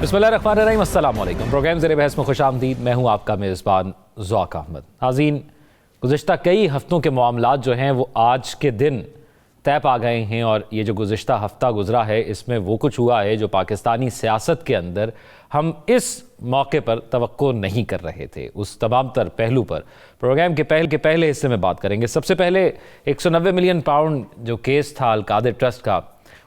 बिस्मिल्लाहिर्रहमानिर्रहीम, अस्सलाम वालेकुम। प्रोग्राम ज़ेरे बहस में खुश आमदीद। मैं हूँ आपका मेज़बान ज़ौक़ अहमद। नाज़रीन, गुज़िश्ता कई हफ़्तों के मामलात जो हैं वो आज के दिन तय पा गए हैं, और ये जो गुज़िश्ता हफ़्ता गुज़रा है इसमें वो कुछ हुआ है जो पाकिस्तानी सियासत के अंदर हम इस मौके पर तवक्को नहीं कर रहे थे। उस तमाम तर पहलू पर प्रोग्राम के पहले हिस्से में बात करेंगे। सबसे पहले 190 मिलियन पाउंड जो केस था अल-कादिर ट्रस्ट का,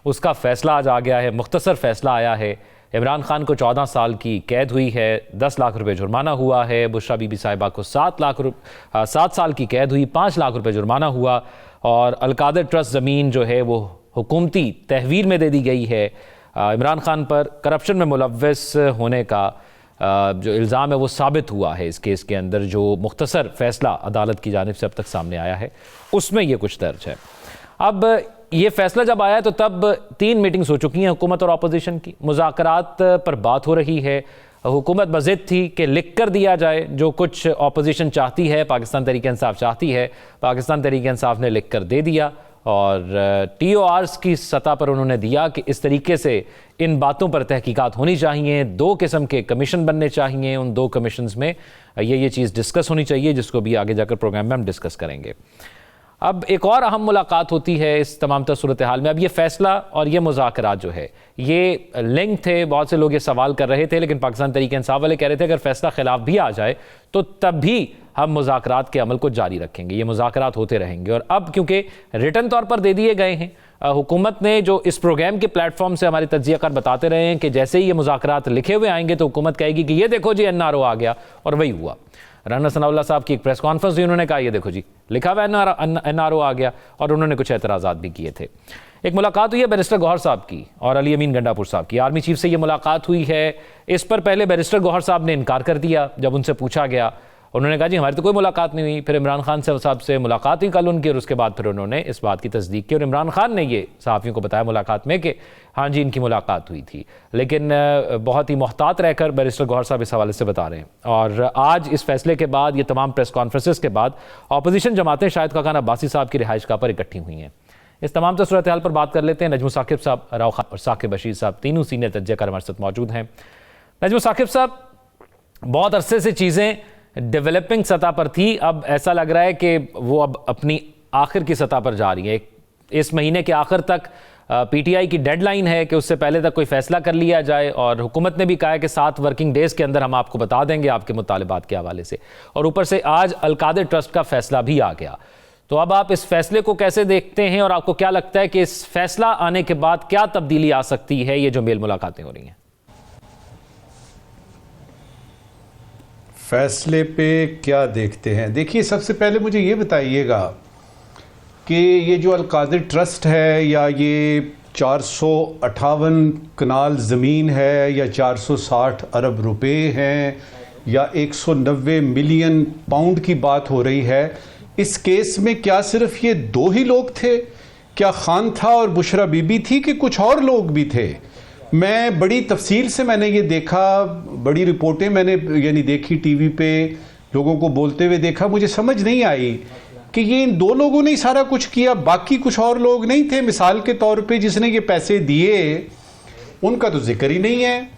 उसका फ़ैसला आज आ गया है। मुख्तसर फ़ैसला आया है। इमरान खान को 14 साल की कैद हुई है, 10 लाख रुपए जुर्माना हुआ है। बुशरा बीबी साहिबा को 7 साल की कैद हुई, 5 लाख रुपए जुर्माना हुआ। और अल-कादिर ट्रस्ट ज़मीन जो है वो हुकूमती तहवील में दे दी गई है। इमरान खान पर करप्शन में मुलव्वस होने का जो इल्ज़ाम है वो साबित हुआ है इस केस के अंदर। जो मुख्तसर फ़ैसला अदालत की जानिब से अब तक सामने आया है उसमें ये कुछ दर्ज है। अब ये फैसला जब आया तो तब 3 मीटिंग्स हो चुकी हैं हुकूमत और अपोजिशन की। मुज़ाकरात पर बात हो रही है। हुकूमत बज़िद थी कि लिख कर दिया जाए जो कुछ अपोजिशन चाहती है, पाकिस्तान तहरीक-ए-इंसाफ चाहती है। पाकिस्तान तहरीक-ए-इंसाफ ने लिख कर दे दिया, और TORs की सतह पर उन्होंने दिया कि इस तरीके से इन बातों पर तहकीकात होनी चाहिए। 2 किस्म के कमीशन बनने चाहिए। उन 2 कमीशंस में ये चीज़ डिस्कस होनी चाहिए, जिसको भी आगे जाकर प्रोग्राम में हम डिस्कस करेंगे। अब एक और अहम मुलाकात होती है इस तमाम सूरत हाल में। अब ये फ़ैसला और ये मुज़ाकरात जो है ये लिंक थे। बहुत से लोग ये सवाल कर रहे थे, लेकिन पाकिस्तान तहरीक-ए-इंसाफ वाले कह रहे थे अगर फ़ैसला ख़िलाफ़ भी आ जाए तो तब भी हम मुज़ाकरात के अमल को जारी रखेंगे, ये मुज़ाकरात होते रहेंगे। और अब क्योंकि रिटन तौर पर दे दिए गए हैं, हुकूमत ने जो इस प्रोग्राम के प्लेटफॉर्म से हमारे तज्ज़ियाकार बताते रहे हैं कि जैसे ही ये मुज़ाकरात लिखे हुए आएंगे तो हुकूमत कहेगी कि ये देखो जी NRO आ गया, और वही हुआ। राना सनाउल्लाह साहब की एक प्रेस कॉन्फ्रेंस हुई, उन्होंने कहा ये देखो जी लिखा हुआ NRO आ गया, और उन्होंने कुछ एतराज़ात भी किए थे। एक मुलाकात हुई है बैरिस्टर गौहर साहब की और अली अमीन गंडापुर साहब की। आर्मी चीफ से ये मुलाकात हुई है। इस पर पहले बैरिस्टर गौहर साहब ने इनकार कर दिया जब उनसे पूछा गया। उन्होंने कहा जी हमारी तो कोई मुलाकात नहीं हुई। फिर इमरान खान साहब से मुलाकात हुई कल उनकी, और उसके बाद फिर उन्होंने इस बात की तस्दीक की, और इमरान खान ने ये सहाफ़ियों को बताया मुलाकात में कि हाँ जी इनकी मुलाकात हुई थी। लेकिन बहुत ही मोहतात रहकर बैरिस्टर गौहर साहब इस हवाले से बता रहे हैं। और आज इस फैसले के बाद, ये तमाम प्रेस कॉन्फ्रेंसेस के बाद, अपोजिशन जमातें शाहिद खाकान अब्बासी साहब की रिहाइश गाह पर इकट्ठी हुई हैं। इस तमाम सूरत हाल पर बात कर लेते हैं। नजमुल साकिब साहब, राव खान और साकिब बशीर साहब, तीनों सीनियर तज्ज़ियाकार हमारे साथ मौजूद हैं। नजमुल साकिब साहब, बहुत अरसे से चीज़ें डेवलपिंग सतह पर थी, अब ऐसा लग रहा है कि वो अब अपनी आखिर की सतह पर जा रही है। इस महीने के आखिर तक PTI की डेडलाइन है कि उससे पहले तक कोई फैसला कर लिया जाए, और हुकूमत ने भी कहा है कि 7 वर्किंग डेज़ के अंदर हम आपको बता देंगे आपके मुतालिबात के हवाले से। और ऊपर से आज अल-कादिर ट्रस्ट का फैसला भी आ गया। तो अब आप इस फैसले को कैसे देखते हैं, और आपको क्या लगता है कि इस फैसला आने के बाद क्या तब्दीली आ सकती है, ये जो मेल मुलाकातें हो रही हैं? फैसले पे क्या देखते हैं? देखिए, सबसे पहले मुझे ये बताइएगा कि ये जो अल-कादिर ट्रस्ट है, या ये 458 कनाल ज़मीन है, या 460 अरब रुपए हैं, या 190 मिलियन पाउंड की बात हो रही है, इस केस में क्या सिर्फ ये 2 ही लोग थे? क्या खान था और बुशरा बीबी थी, कि कुछ और लोग भी थे? मैं बड़ी तफसील से मैंने ये देखा, बड़ी रिपोर्टें मैंने यानी देखी, टीवी पे लोगों को बोलते हुए देखा। मुझे समझ नहीं आई कि ये इन 2 लोगों ने ही सारा कुछ किया, बाकी कुछ और लोग नहीं थे? मिसाल के तौर पे जिसने ये पैसे दिए उनका तो जिक्र ही नहीं है।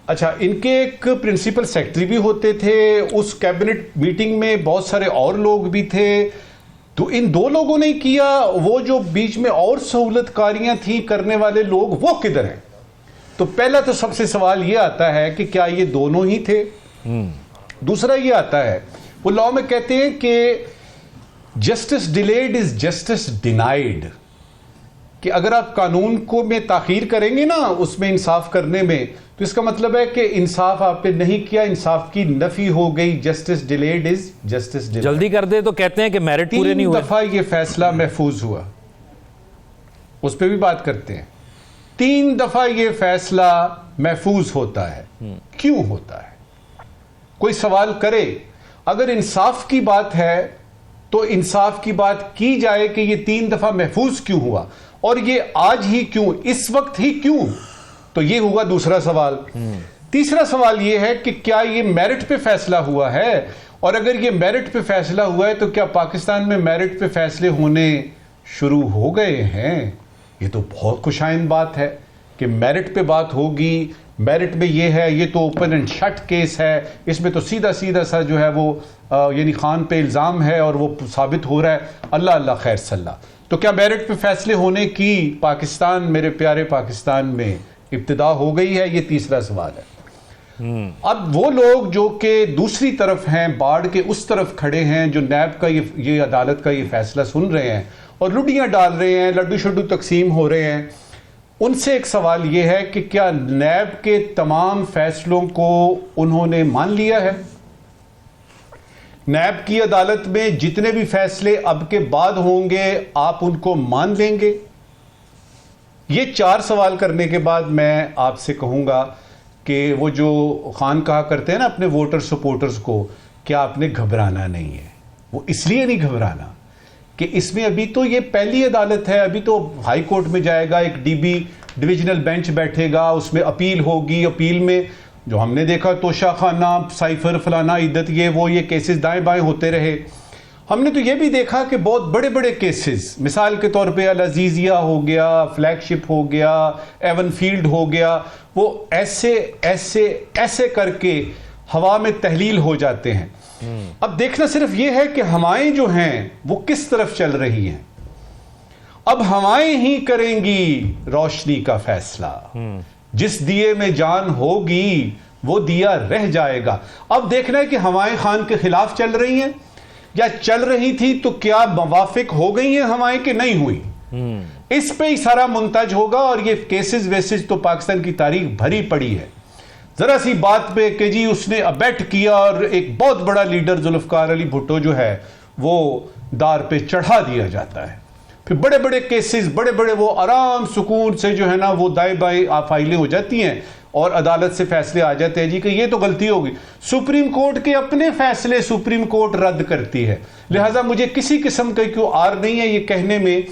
अच्छा, इनके एक प्रिंसिपल सेक्रेटरी भी होते थे, उस कैबिनेट मीटिंग में बहुत सारे और लोग भी थे। तो इन 2 लोगों ने किया, वो जो बीच में और सहूलतकारियां थी करने वाले लोग, वो किधर हैं? तो पहला तो सबसे सवाल ये आता है कि क्या ये दोनों ही थे? दूसरा ये आता है, वो लॉ में कहते हैं कि justice delayed is justice denied, कि अगर आप कानून को में ताखीर करेंगे ना उसमें इंसाफ करने में, तो इसका मतलब है कि इंसाफ आपने नहीं किया, इंसाफ की नफी हो गई। Justice delayed is justice denied. जल्दी कर दे तो कहते हैं कि मेरिट पूरे नहीं हुए। 3 दफा ये फैसला महफूज हुआ, उस पर भी बात करते हैं। 3 दफा ये फैसला महफूज होता है। क्यों होता है? कोई सवाल करे। अगर इंसाफ की बात है तो इंसाफ की बात की जाए कि ये 3 दफा महफूज क्यों हुआ, और ये आज ही क्यों, इस वक्त ही क्यों? तो ये हुआ दूसरा सवाल। तीसरा सवाल ये है कि क्या ये मेरिट पे फैसला हुआ है, और अगर ये मेरिट पे फैसला हुआ है तो क्या पाकिस्तान में मेरिट पे फैसले होने शुरू हो गए हैं? ये तो बहुत खुशाइन बात है कि मेरिट पे बात होगी, मेरिट में ये है, ये तो ओपन एंड शट केस है, इसमें तो सीधा सीधा सा जो है वो यानी खान पे इल्ज़ाम है और वो साबित हो रहा है, अल्लाह अल्लाह खैर सल्ला। तो क्या मेरिट पे फैसले होने की पाकिस्तान, मेरे प्यारे पाकिस्तान में इब्तिदा हो गई है? ये तीसरा सवाल है। अब वो लोग जो कि दूसरी तरफ हैं, बाढ़ के उस तरफ खड़े हैं, जो नैब का ये अदालत का ये फैसला सुन रहे हैं और लुडियां डाल रहे हैं, लड्डू शड्डू तकसीम हो रहे हैं, उनसे एक सवाल ये है कि क्या नैब के तमाम फैसलों को उन्होंने मान लिया है? नैब की अदालत में जितने भी फैसले अब के बाद होंगे आप उनको मान लेंगे? ये 4 सवाल करने के बाद मैं आपसे कहूंगा कि वो जो खान कहा करते हैं ना अपने वोटर सपोर्टर्स को, क्या आपने घबराना नहीं है। वो इसलिए नहीं घबराना कि इसमें अभी तो ये पहली अदालत है, अभी तो हाई कोर्ट में जाएगा, एक डीबी डिविजनल बेंच बैठेगा, उसमें अपील होगी, अपील में जो हमने देखा तोशा खाना, साइफर, फलाना, इद्दत, ये केसेस दाएं बाएं होते रहे। हमने तो ये भी देखा कि बहुत बड़े बड़े केसेस, मिसाल के तौर पे अल अजीजिया हो गया, फ्लैगशिप हो गया, एवन फील्ड हो गया, वो ऐसे ऐसे ऐसे करके हवा में तहलील हो जाते हैं। अब देखना सिर्फ ये है कि हवाएं जो हैं वो किस तरफ चल रही हैं। अब हवाएं ही करेंगी रोशनी का फैसला। जिस दिए में जान होगी वो दिया रह जाएगा। अब देखना है कि हवाएं खान के खिलाफ चल रही हैं या चल रही थी तो क्या मवाफिक हो गई हैं हवाएं कि नहीं हुई। इस पे ही सारा मुंतज होगा। और ये केसेस वेसेस तो पाकिस्तान की तारीख भरी पड़ी है। जरा सी बात पे कि जी उसने अबेट किया और एक बहुत बड़ा लीडर जुल्फकार अली भुट्टो जो है वो दार पे चढ़ा दिया जाता है। फिर बड़े बड़े केसेस, बड़े बड़े वो आराम सुकून से जो है ना वो दाएं बाएं फाइलें हो जाती हैं और अदालत से फैसले आ जाते हैं जी कि ये तो गलती होगी। सुप्रीम कोर्ट के अपने फैसले सुप्रीम कोर्ट रद्द करती है। लिहाजा मुझे किसी किस्म का क्यों आर नहीं है ये कहने में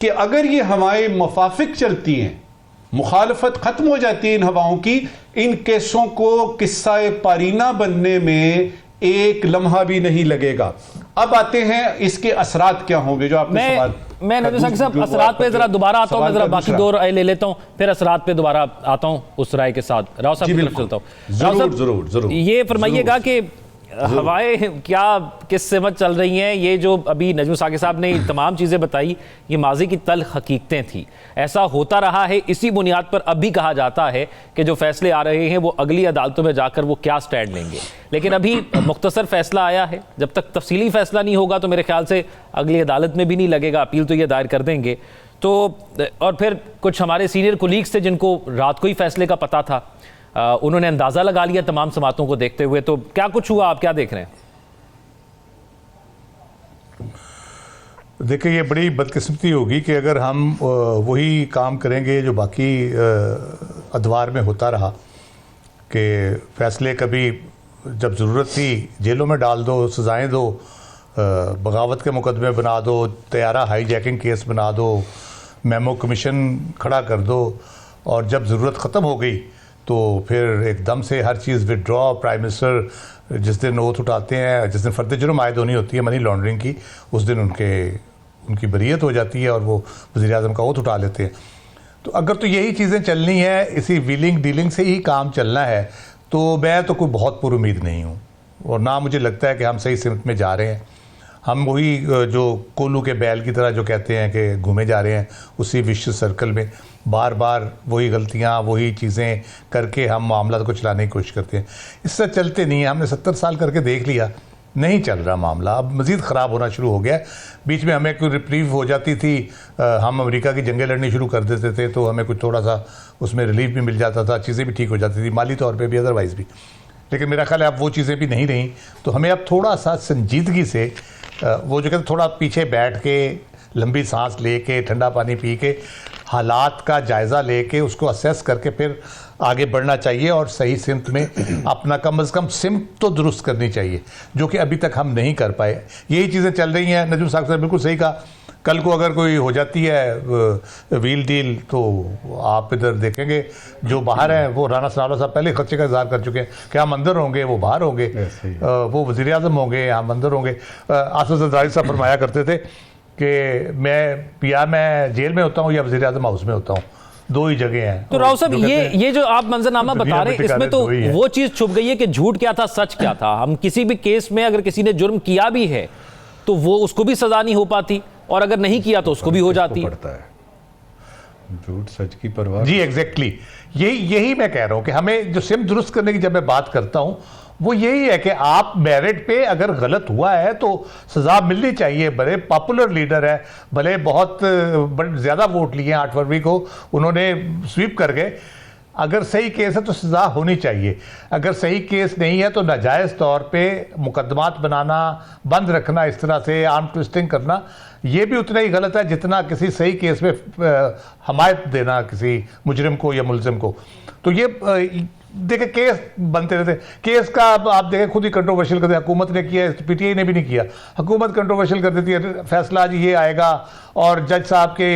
कि अगर ये हवाएं मुवाफिक चलती हैं, मुखालफत खत्म हो जाती है इन हवाओं की, इन केसों को किस्सा पारीना बनने में एक लम्हा भी नहीं लगेगा। अब आते हैं इसके असरात क्या होंगे जो आपने सवाल। मैं नजर साहब असरात पे जरा दोबारा आता हूं, मैं जरा बाकी 2 राय ले लेता हूं, फिर असरात पे दोबारा आता हूं उस राय के साथ। राव साहब की तरफ चलता हूं। जरूर जरूर जरूर ये फरमाइएगा कि हवाएं क्या किस सिमत चल रही हैं। ये जो अभी नजम साकिब साहब ने तमाम चीज़ें बताई ये माजी की तल्ख हकीकतें थी। ऐसा होता रहा है, इसी बुनियाद पर अब भी कहा जाता है कि जो फैसले आ रहे हैं वो अगली अदालतों में जाकर वो क्या स्टैंड लेंगे। लेकिन अभी मुख्तसर फैसला आया है, जब तक तफसीली फैसला नहीं होगा तो मेरे ख्याल से अगली अदालत में भी नहीं लगेगा, अपील तो ये दायर कर देंगे। तो और फिर कुछ हमारे सीनियर कुलीग्स थे जिनको रात को ही फैसले का पता था, उन्होंने अंदाजा लगा लिया तमाम समातों को देखते हुए। तो क्या कुछ हुआ, आप क्या देख रहे हैं? देखिए ये बड़ी बदकिस्मती होगी कि अगर हम वही काम करेंगे जो बाकी अदवार में होता रहा कि फैसले कभी जब ज़रूरत थी जेलों में डाल दो, सज़ाएं दो, बगावत के मुकदमे बना दो, तैयारा हाईजैकिंग केस बना दो, मेमो कमीशन खड़ा कर दो, और जब ज़रूरत ख़त्म हो गई तो फिर एकदम से हर चीज़ विड्रॉ। प्राइम मिनिस्टर जिस दिन ओथ उठाते हैं, जिस दिन फर्द जुर्म आयद होनी होती है मनी लॉन्ड्रिंग की, उस दिन उनकी बरीयत हो जाती है और वो वज़ीर-ए-आज़म का ओथ उठा लेते हैं। तो अगर तो यही चीज़ें चलनी है, इसी व्हीलिंग डीलिंग से ही काम चलना है, तो मैं तो कोई बहुत पुरुमीद नहीं हूँ और ना मुझे लगता है कि हम सही सिमत में जा रहे हैं। हम वही जो कोल्लू के बैल की तरह जो कहते हैं कि घूमे जा रहे हैं उसी विश्व सर्कल में, बार बार वही गलतियाँ वही चीज़ें करके हम मामला को चलाने की कोशिश करते हैं। इससे चलते नहीं है। हमने 70 साल करके देख लिया, नहीं चल रहा मामला, अब मज़ीद ख़राब होना शुरू हो गया। बीच में हमें कोई रिप्रीव हो जाती थी, हम अमेरिका की जंगें लड़नी शुरू कर देते थे तो हमें कुछ थोड़ा सा उसमें रिलीफ भी मिल जाता था, चीज़ें भी ठीक हो जाती थी, माली तौर पर भी, अदरवाइज़ भी। लेकिन मेरा ख्याल है अब वो चीज़ें भी नहीं रहीं। तो हमें अब थोड़ा सा संजीदगी से वो जो कहते थोड़ा पीछे बैठ के लंबी सांस लेके ठंडा पानी पी के हालात का जायज़ा लेके उसको असेस करके फिर आगे बढ़ना चाहिए और सही सिमत में अपना कम अज़ कम सिमत तो दुरुस्त करनी चाहिए, जो कि अभी तक हम नहीं कर पाए। यही चीज़ें चल रही हैं। नजम साहब ने बिल्कुल सही कहा, कल को अगर कोई हो जाती है व्हील डील तो आप इधर देखेंगे जो बाहर हैं वो राना सनाउल्लाह साहब पहले खर्चे का इज़हार कर चुके हैं कि हम अंदर होंगे, वो बाहर होंगे, वो वज़ीर-ए-आज़म होंगे, हम अंदर होंगे। आसिफ ज़रदारी साहब फरमाया करते थे कि मैं जेल में होता हूँ या वज़ीर-ए-आज़म हाउस में होता हूँ, दो ही जगह हैं। तो राव साहब, ये जो आप मंजरनामा बता रहे हैं, इसमें तो वो चीज छुप गई है कि झूठ क्या था, सच क्या था। हम किसी भी केस में अगर किसी ने जुर्म किया भी है तो वो उसको भी सजा नहीं हो पाती, और अगर नहीं किया तो उसको भी हो जाती है। झूठ सच की परवाह। जी एग्जैक्टली, यही मैं कह रहा हूं कि हमें जो सिम दुरुस्त करने की जब मैं बात करता हूं वो यही है कि आप मेरिट पे अगर गलत हुआ है तो सजा मिलनी चाहिए। भले पॉपुलर लीडर है, भले बहुत ज्यादा वोट लिए 8 फरवरी को उन्होंने स्वीप कर गए, अगर सही केस है तो सजा होनी चाहिए। अगर सही केस नहीं है तो नाजायज तौर पे मुकदमात बनाना, बंद रखना, इस तरह से आर्म ट्विस्टिंग करना, ये भी उतना ही गलत है जितना किसी सही केस में हमायत देना किसी मुजरिम को या मुलजिम को। तो ये देखिए केस बनते रहते, केस का आप देखें खुद ही कंट्रोवर्शियल कर दिया, हुकूमत ने किया, पीटीआई ने भी नहीं किया, हुकूमत कंट्रोवर्शियल कर देती है, फैसला आज ये आएगा और जज साहब के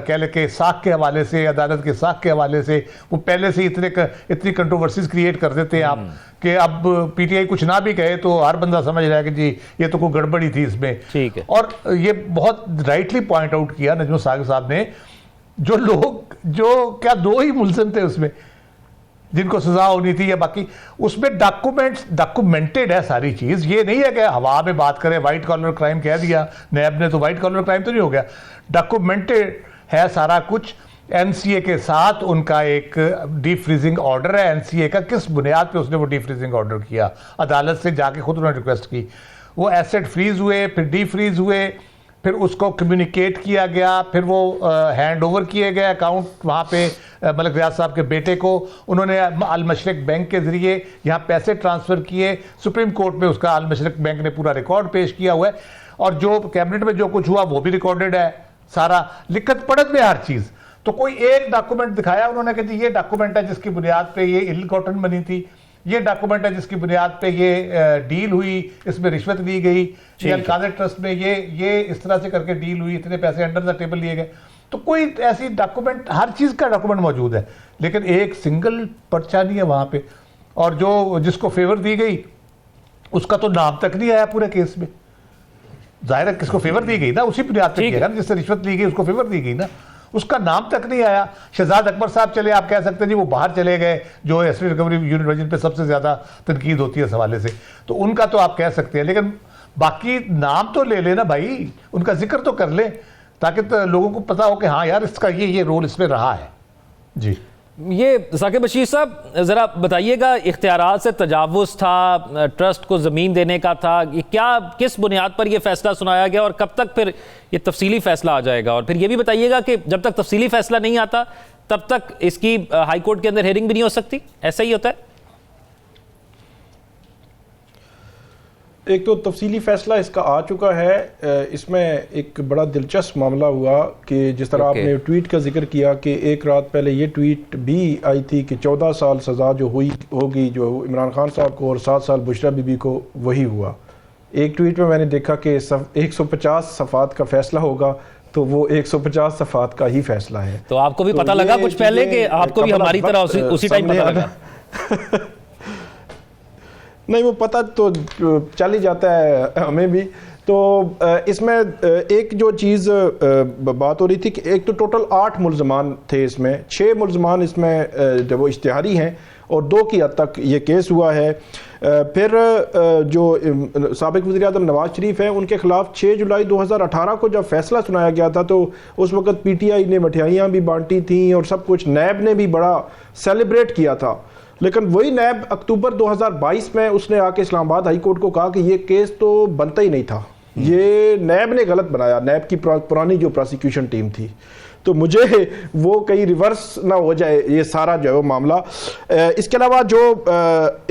कह ले के साख के हवाले से, अदालत के साख के हवाले से वो पहले से इतनी कंट्रोवर्सीज क्रिएट कर देते हैं आप कि अब पीटीआई कुछ ना भी कहे तो हर बंदा समझ रहा है कि जी ये तो कोई गड़बड़ी थी इसमें। ठीक है। और ये बहुत राइटली पॉइंट आउट किया नजमुल साकिब साहब ने, जो लोग जो क्या दो ही मुलजिम थे उसमें जिनको सजा होनी थी, या बाकी उसमें डॉक्यूमेंटेड है सारी चीज। ये नहीं है कि हवा में बात करें, व्हाइट कॉलर क्राइम कह दिया नैब ने तो व्हाइट कॉलर क्राइम तो नहीं हो गया, डॉक्यूमेंटेड है सारा कुछ। एनसीए के साथ उनका एक डीप फ्रीजिंग ऑर्डर है, एनसीए का किस बुनियाद पे उसने वो डीप फ्रीजिंग ऑर्डर किया, अदालत से जाके खुद उन्होंने रिक्वेस्ट की, वो एसेट फ्रीज हुए, फिर डीप फ्रीज हुए, फिर उसको कम्युनिकेट किया गया, फिर वो हैंड ओवर किए गए अकाउंट वहाँ पे मलिक रियाज साहब के बेटे को, उन्होंने अल मशरिक बैंक के जरिए यहाँ पैसे ट्रांसफ़र किए, सुप्रीम कोर्ट में उसका अल मशरिक बैंक ने पूरा रिकॉर्ड पेश किया हुआ है, और जो कैबिनेट में जो कुछ हुआ वो भी रिकॉर्डेड है सारा, लिखत पढ़त में हर चीज़। तो कोई एक डॉक्यूमेंट दिखाया उन्होंने कि ये डॉक्यूमेंट है जिसकी बुनियाद पे ये इल कॉटन बनी थी, ये डॉक्यूमेंट है जिसकी बुनियाद पे ये डील हुई, इसमें रिश्वत ली गई, कादर ट्रस्ट में ये इस तरह से करके डील हुई, इतने पैसे अंडर द टेबल लिए गए। तो कोई ऐसी डॉक्यूमेंट, हर चीज़ का डॉक्यूमेंट मौजूद है, लेकिन एक सिंगल पर्चा नहीं है वहाँ पे, और जो जिसको फेवर दी गई उसका तो नाम तक नहीं आया पूरे केस में। जाहिर है किसको फेवर दी गई ना उसी बुनियाद पे किया ना, जिससे रिश्वत ली गई उसको फेवर दी गई ना, उसका नाम तक नहीं आया। शहजाद अकबर साहब चले, आप कह सकते हैं जी वो बाहर चले गए, जो एसपी रिकवरी यूनिट जिन पे सबसे ज्यादा तनकीद होती है इस हवाले से, तो उनका तो आप कह सकते हैं, लेकिन बाकी नाम तो ले लेना भाई, उनका जिक्र तो कर ले ताकि तो लोगों को पता हो कि हाँ यार इसका ये रोल इसमें रहा है। जी ये साकिब बशीर साहब ज़रा बताइएगा, इख्तियारात से तजावुज़ था, ट्रस्ट को ज़मीन देने का था, ये क्या किस बुनियाद पर यह फैसला सुनाया गया और कब तक फिर ये तफसीली फैसला आ जाएगा? और फिर ये भी बताइएगा कि जब तक तफसीली फैसला नहीं आता तब तक इसकी हाई कोर्ट के अंदर हेयरिंग भी नहीं हो सकती, ऐसा ही होता है? एक तो तफसीली फ़ैसला इसका आ चुका है, इसमें एक बड़ा दिलचस्प मामला हुआ कि जिस तरह आपने ट्वीट का जिक्र किया कि एक रात पहले ये ट्वीट भी आई थी कि 14 साल सज़ा जो होगी जो इमरान खान साहब को और 7 साल बुशरा बीबी को, वही हुआ। एक ट्वीट में मैंने देखा कि 150 सफ़ात का फ़ैसला होगा, तो वो 150 सफ़ात का ही फ़ैसला है। तो आपको भी पता लगा कुछ पहले कि आपको भी हमारी तरह उसी टाइम पता लगा? नहीं, वो पता तो चल ही जाता है हमें भी। तो इसमें एक जो चीज़ बात हो रही थी कि एक तो टोटल 8 मुल्ज़मान थे, इसमें 6 मुल्ज़मान इसमें जो वो इश्तिहारी हैं और 2 की हद तक ये केस हुआ है। फिर जो साबिक़ वज़ीर-ए-आज़म नवाज शरीफ हैं उनके ख़िलाफ़ 6 जुलाई 2018 को जब फैसला सुनाया गया था तो उस वक़्त पीटीआई ने मिठाइयाँ भी बांटी थी और सब कुछ, नैब ने भी बड़ा सेलिब्रेट किया था। लेकिन वही नैब अक्टूबर 2022 में उसने आके इस्लामाबाद हाई कोर्ट को कहा कि ये केस तो बनता ही नहीं था, ये नैब ने गलत बनाया, नैब की पुरानी जो प्रोसिक्यूशन टीम थी। तो मुझे वो कहीं रिवर्स ना हो जाए ये सारा जो है वो मामला। इसके अलावा जो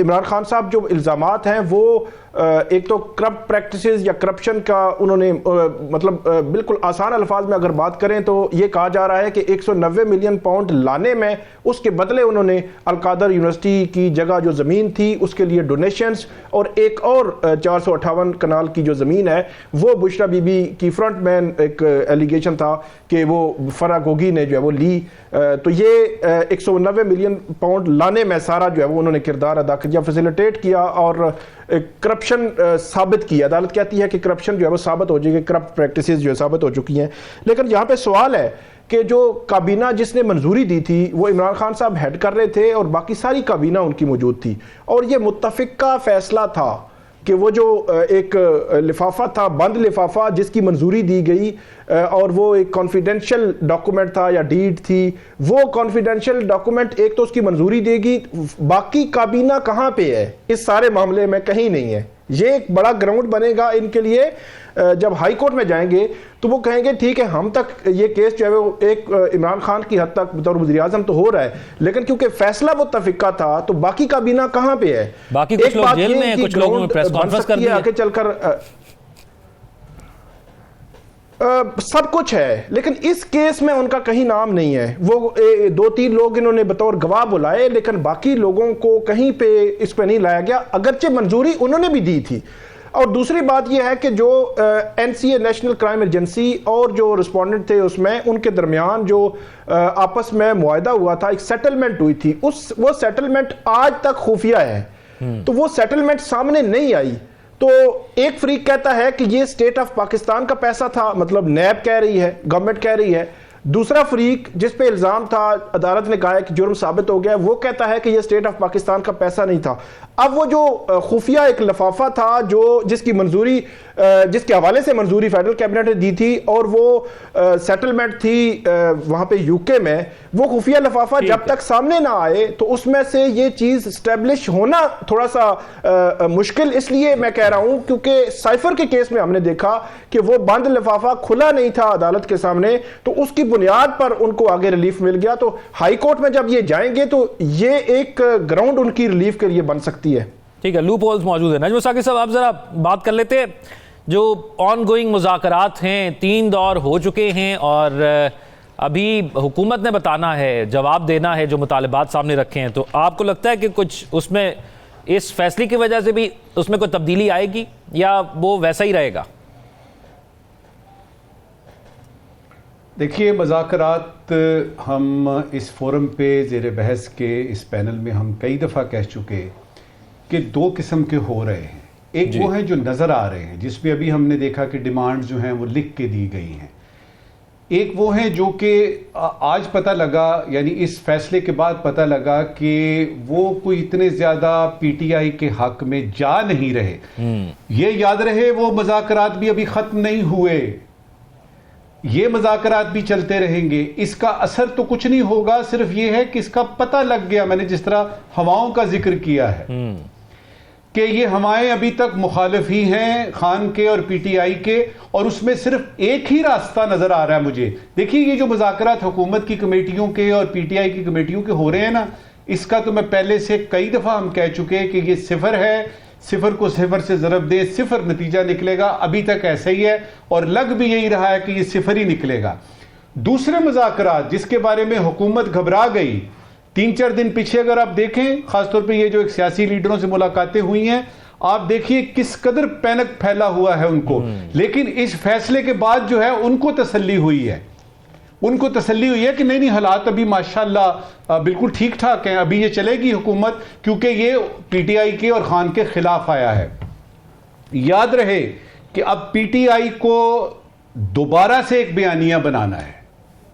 इमरान खान साहब जो इल्ज़ामात हैं वो एक तो करप्ट प्रैक्टिसेस या करप्शन का उन्होंने मतलब बिल्कुल आसान अल्फाज में अगर बात करें तो ये कहा जा रहा है कि 190 मिलियन पाउंड लाने में उसके बदले उन्होंने अलकादर यूनिवर्सिटी की जगह जो ज़मीन थी उसके लिए डोनेशंस और एक और 458 कनाल की जो ज़मीन है वो बुशरा बीबी की फ्रंट मैन एक एलिगेशन था कि वो फरा गोगी ने जो है वो ली। तो ये 190 मिलियन पाउंड लाने में सारा जो है वो उन्होंने किरदार अदा किया, फैसिलिटेट किया और करप्शन साबित किया। अदालत कहती है कि करप्शन जो है वो साबित हो जाएगी, करप्ट प्रैक्टिसेस जो है साबित हो चुकी हैं। लेकिन यहाँ पे सवाल है कि जो काबीना जिसने मंजूरी दी थी वो इमरान खान साहब हेड कर रहे थे और बाकी सारी काबीना उनकी मौजूद थी, और ये मुत्तफिका फैसला था कि वो जो एक लिफाफा था, बंद लिफाफा जिसकी मंजूरी दी गई, और वो एक कॉन्फिडेंशियल डॉक्यूमेंट था या डीड थी, वो कॉन्फिडेंशियल डॉक्यूमेंट एक तो उसकी मंजूरी देगी, बाकी काबीना कहाँ पे है इस सारे मामले में? कहीं नहीं है। ये एक बड़ा ग्राउंड बनेगा इनके लिए। जब हाई कोर्ट में जाएंगे तो वो कहेंगे ठीक है, हम तक ये केस जो है वो एक इमरान खान की हद तक बतौर वज़ीर आज़म तो हो रहा है, लेकिन क्योंकि फैसला मुत्तफिका था तो बाकी काबीना कहाँ पे है? बाकी कुछ लोग जेल में हैं, कुछ लोगों ने प्रेस कॉन्फ्रेंस कर दी है, आगे चलकर सब कुछ है, लेकिन इस केस में उनका कहीं नाम नहीं है। वो 2-3 लोग इन्होंने बतौर गवाह बुलाए, लेकिन बाकी लोगों को कहीं पे इस पे नहीं लाया गया, अगरचे मंजूरी उन्होंने भी दी थी। और दूसरी बात यह है कि जो एनसीए नेशनल क्राइम एजेंसी और जो रिस्पोंडेंट थे उसमें उनके दरमियान जो आपस में मुआहदा हुआ था, एक सेटलमेंट हुई थी, वो सेटलमेंट आज तक खुफिया है। तो वो सेटलमेंट सामने नहीं आई। तो एक फरीक कहता है कि ये स्टेट ऑफ पाकिस्तान का पैसा था, मतलब नैब कह रही है, गवर्नमेंट कह रही है। दूसरा फरीक जिस पे इल्जाम था, अदालत ने कहा है कि जुर्म साबित हो गया, वो कहता है कि ये स्टेट ऑफ पाकिस्तान का पैसा नहीं था। अब वो जो खुफिया एक लिफाफा था जो जिसकी मंजूरी, जिसके हवाले से मंजूरी फेडरल कैबिनेट ने दी थी, और वो सेटलमेंट थी वहां पे यूके में, वो खुफिया लिफाफा जब तक सामने ना आए तो उसमें से ये चीज स्टैब्लिश होना थोड़ा सा मुश्किल। इसलिए मैं कह रहा हूं क्योंकि साइफर के केस में हमने देखा कि वो बंद लिफाफा खुला नहीं था अदालत के सामने, तो उसकी बुनियाद पर उनको आगे रिलीफ मिल गया। तो हाई कोर्ट में जब ये जाएंगे तो ये एक ग्राउंड उनकी रिलीफ के लिए बन सकती है। ठीक है, लूप होल्स मौजूद है। नजम साकिब साहब, आप जरा बात कर लेते, जो ऑन गोइंग मुज़ाकरात हैं, 3 दौर हो चुके हैं और अभी हुकूमत ने बताना है, जवाब देना है जो मुतालिबात सामने रखे हैं, तो आपको लगता है कि कुछ उसमें इस फैसले की वजह से भी उसमें कोई तब्दीली आएगी या वो वैसा ही रहेगा? देखिए, मुज़ाकरात हम इस फोरम पे ज़ेर बहस के इस पैनल में हम कई दफ़ा कह चुके कि 2 किस्म के हो रहे हैं। एक वो है जो नज़र आ रहे हैं, जिसमें अभी हमने देखा कि डिमांड जो हैं वो लिख के दी गई हैं। एक वो है जो कि आज पता लगा, यानी इस फैसले के बाद पता लगा कि वो कोई इतने ज़्यादा पीटीआई के हक में जा नहीं रहे। ये याद रहे, वो मुज़ाकरात भी अभी ख़त्म नहीं हुए, ये मुज़ाकरात भी चलते रहेंगे। इसका असर तो कुछ नहीं होगा, सिर्फ ये है कि इसका पता लग गया। मैंने जिस तरह हवाओं का जिक्र किया है कि ये हवाएं अभी तक मुखालिफ ही हैं खान के और पीटीआई के, और उसमें सिर्फ एक ही रास्ता नजर आ रहा है मुझे। देखिए, ये जो मुज़ाकरात हुकूमत की कमेटियों के और पीटीआई की कमेटियों के हो रहे हैं ना, इसका तो मैं पहले से कई दफा हम कह चुके हैं कि ये सिफर है, सिफर को सिफर से ज़रब दे, सिफर नतीजा निकलेगा। अभी तक ऐसा ही है और लग भी यही रहा है कि ये सिफर ही निकलेगा। दूसरे मुज़ाकरात जिसके बारे में हुकूमत घबरा गई, 3-4 दिन पीछे अगर आप देखें, खासतौर पे ये जो एक सियासी लीडरों से मुलाकातें हुई हैं, आप देखिए किस कदर पैनिक फैला हुआ है उनको। लेकिन इस फैसले के बाद जो है उनको तसल्ली हुई है, उनको तसल्ली हुई है कि नहीं हालात अभी माशाल्लाह बिल्कुल ठीक ठाक हैं, अभी ये चलेगी हुकूमत, क्योंकि ये पीटीआई के और खान के खिलाफ आया है। याद रहे कि अब पीटीआई को दोबारा से एक बयानिया बनाना है।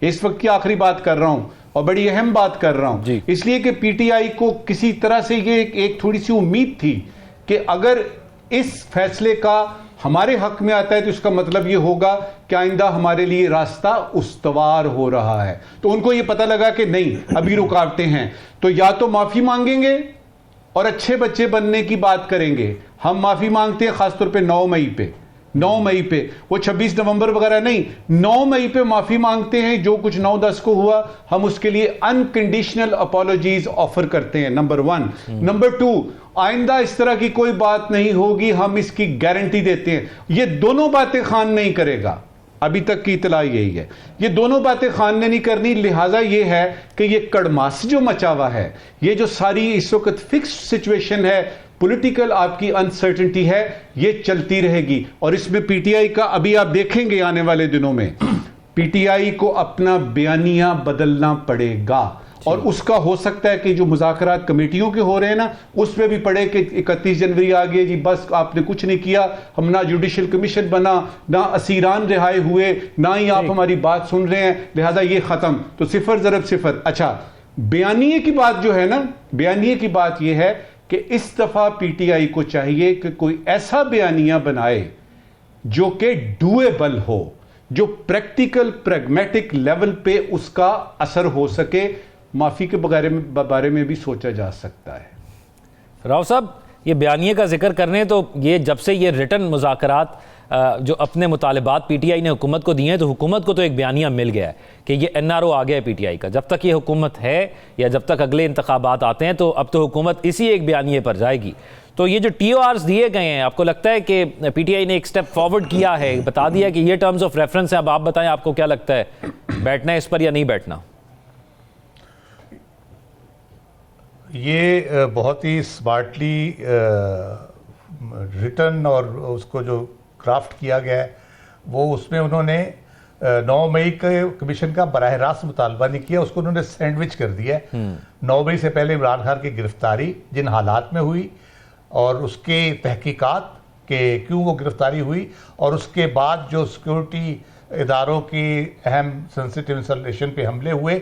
इस वक्त की आखिरी बात कर रहा हूं और बड़ी अहम बात कर रहा हूं, इसलिए कि पीटीआई को किसी तरह से ये एक थोड़ी सी उम्मीद थी कि अगर इस फैसले का हमारे हक में आता है तो इसका मतलब ये होगा कि आइंदा हमारे लिए रास्ता उस्तवार हो रहा है। तो उनको ये पता लगा कि नहीं, अभी रुकावटें हैं, तो या तो माफी मांगेंगे और अच्छे बच्चे बनने की बात करेंगे। हम माफी मांगते हैं खासतौर पे 9 मई पे, वो 26 नवंबर वगैरह नहीं, 9 मई पे माफी मांगते हैं। जो कुछ 9-10 को हुआ, हम उसके लिए अनकंडीशनल अपॉलॉजीज ऑफर करते हैं, नंबर 1। नंबर 2, आइंदा इस तरह की कोई बात नहीं होगी, हम इसकी गारंटी देते हैं। ये दोनों बातें खान नहीं करेगा, अभी तक की इतला यही है। ये दोनों बातें खान ने नहीं करनी, लिहाजा ये है कि ये कड़मास जो मचा हुआ है, ये जो सारी इस वक्त फिक्स सिचुएशन है, पॉलिटिकल आपकी अनसर्टेनिटी है, ये चलती रहेगी। और इसमें पीटीआई का अभी आप देखेंगे आने वाले दिनों में पीटीआई को अपना बयानिया बदलना पड़ेगा और उसका हो सकता है कि जो मुज़ाकरात कमेटियों के हो रहे हैं ना, उसमें भी पड़े कि 31 जनवरी आ गई जी, बस आपने कुछ नहीं किया, हम ना जुडिशल कमीशन बना, ना असीरान रिहाई हुए, ना ही आप हमारी बात सुन रहे हैं, लिहाजा ये ख़त्म। तो सिफर ज़रब सिफर। अच्छा, बयानिए की बात जो है ना, बयानिए की बात यह है कि इस दफ़ा पीटीआई को चाहिए कि कोई ऐसा बयानिया बनाए जो कि डूएबल हो, जो प्रैक्टिकल प्रैग्मेटिक लेवल पे उसका असर हो सके। माफ़ी के बारे में भी सोचा जा सकता है। राव साहब, ये बयानिए का जिक्र करने, तो ये जब से ये रिटर्न मुज़ाकरात जो अपने मुतालबात पीटीआई ने हुकूमत को दिए हैं, तो हुकूमत को तो एक बयानिया मिल गया है कि ये एनआरओ आ गया है पीटीआई का। जब तक ये हुकूमत है या जब तक अगले इंतखाबात आते हैं, तो अब तो हुकूमत इसी एक बयानिए पर जाएगी। तो ये जो TORs दिए गए हैं, आपको लगता है कि पीटीआई ने एक स्टेप फॉरवर्ड किया है, बता दिया कि ये टर्म्स ऑफ रेफरेंस है, अब आप बताएं आपको क्या लगता है, बैठना है इस पर या नहीं बैठना? ये बहुत ही स्मार्टली रिटर्न और उसको जो क्राफ्ट किया गया है, वो उसमें उन्होंने 9 मई के कमीशन का बराह रास्त मुतालबा नहीं किया, उसको उन्होंने सैंडविच कर दिया है। 9 मई से पहले इमरान खान की गिरफ्तारी जिन हालात में हुई और उसके तहकीकात के क्यों वो गिरफ्तारी हुई, और उसके बाद जो सिक्योरिटी इदारों की अहम सेंसिटिव इंस्टॉलेशन पे हमले हुए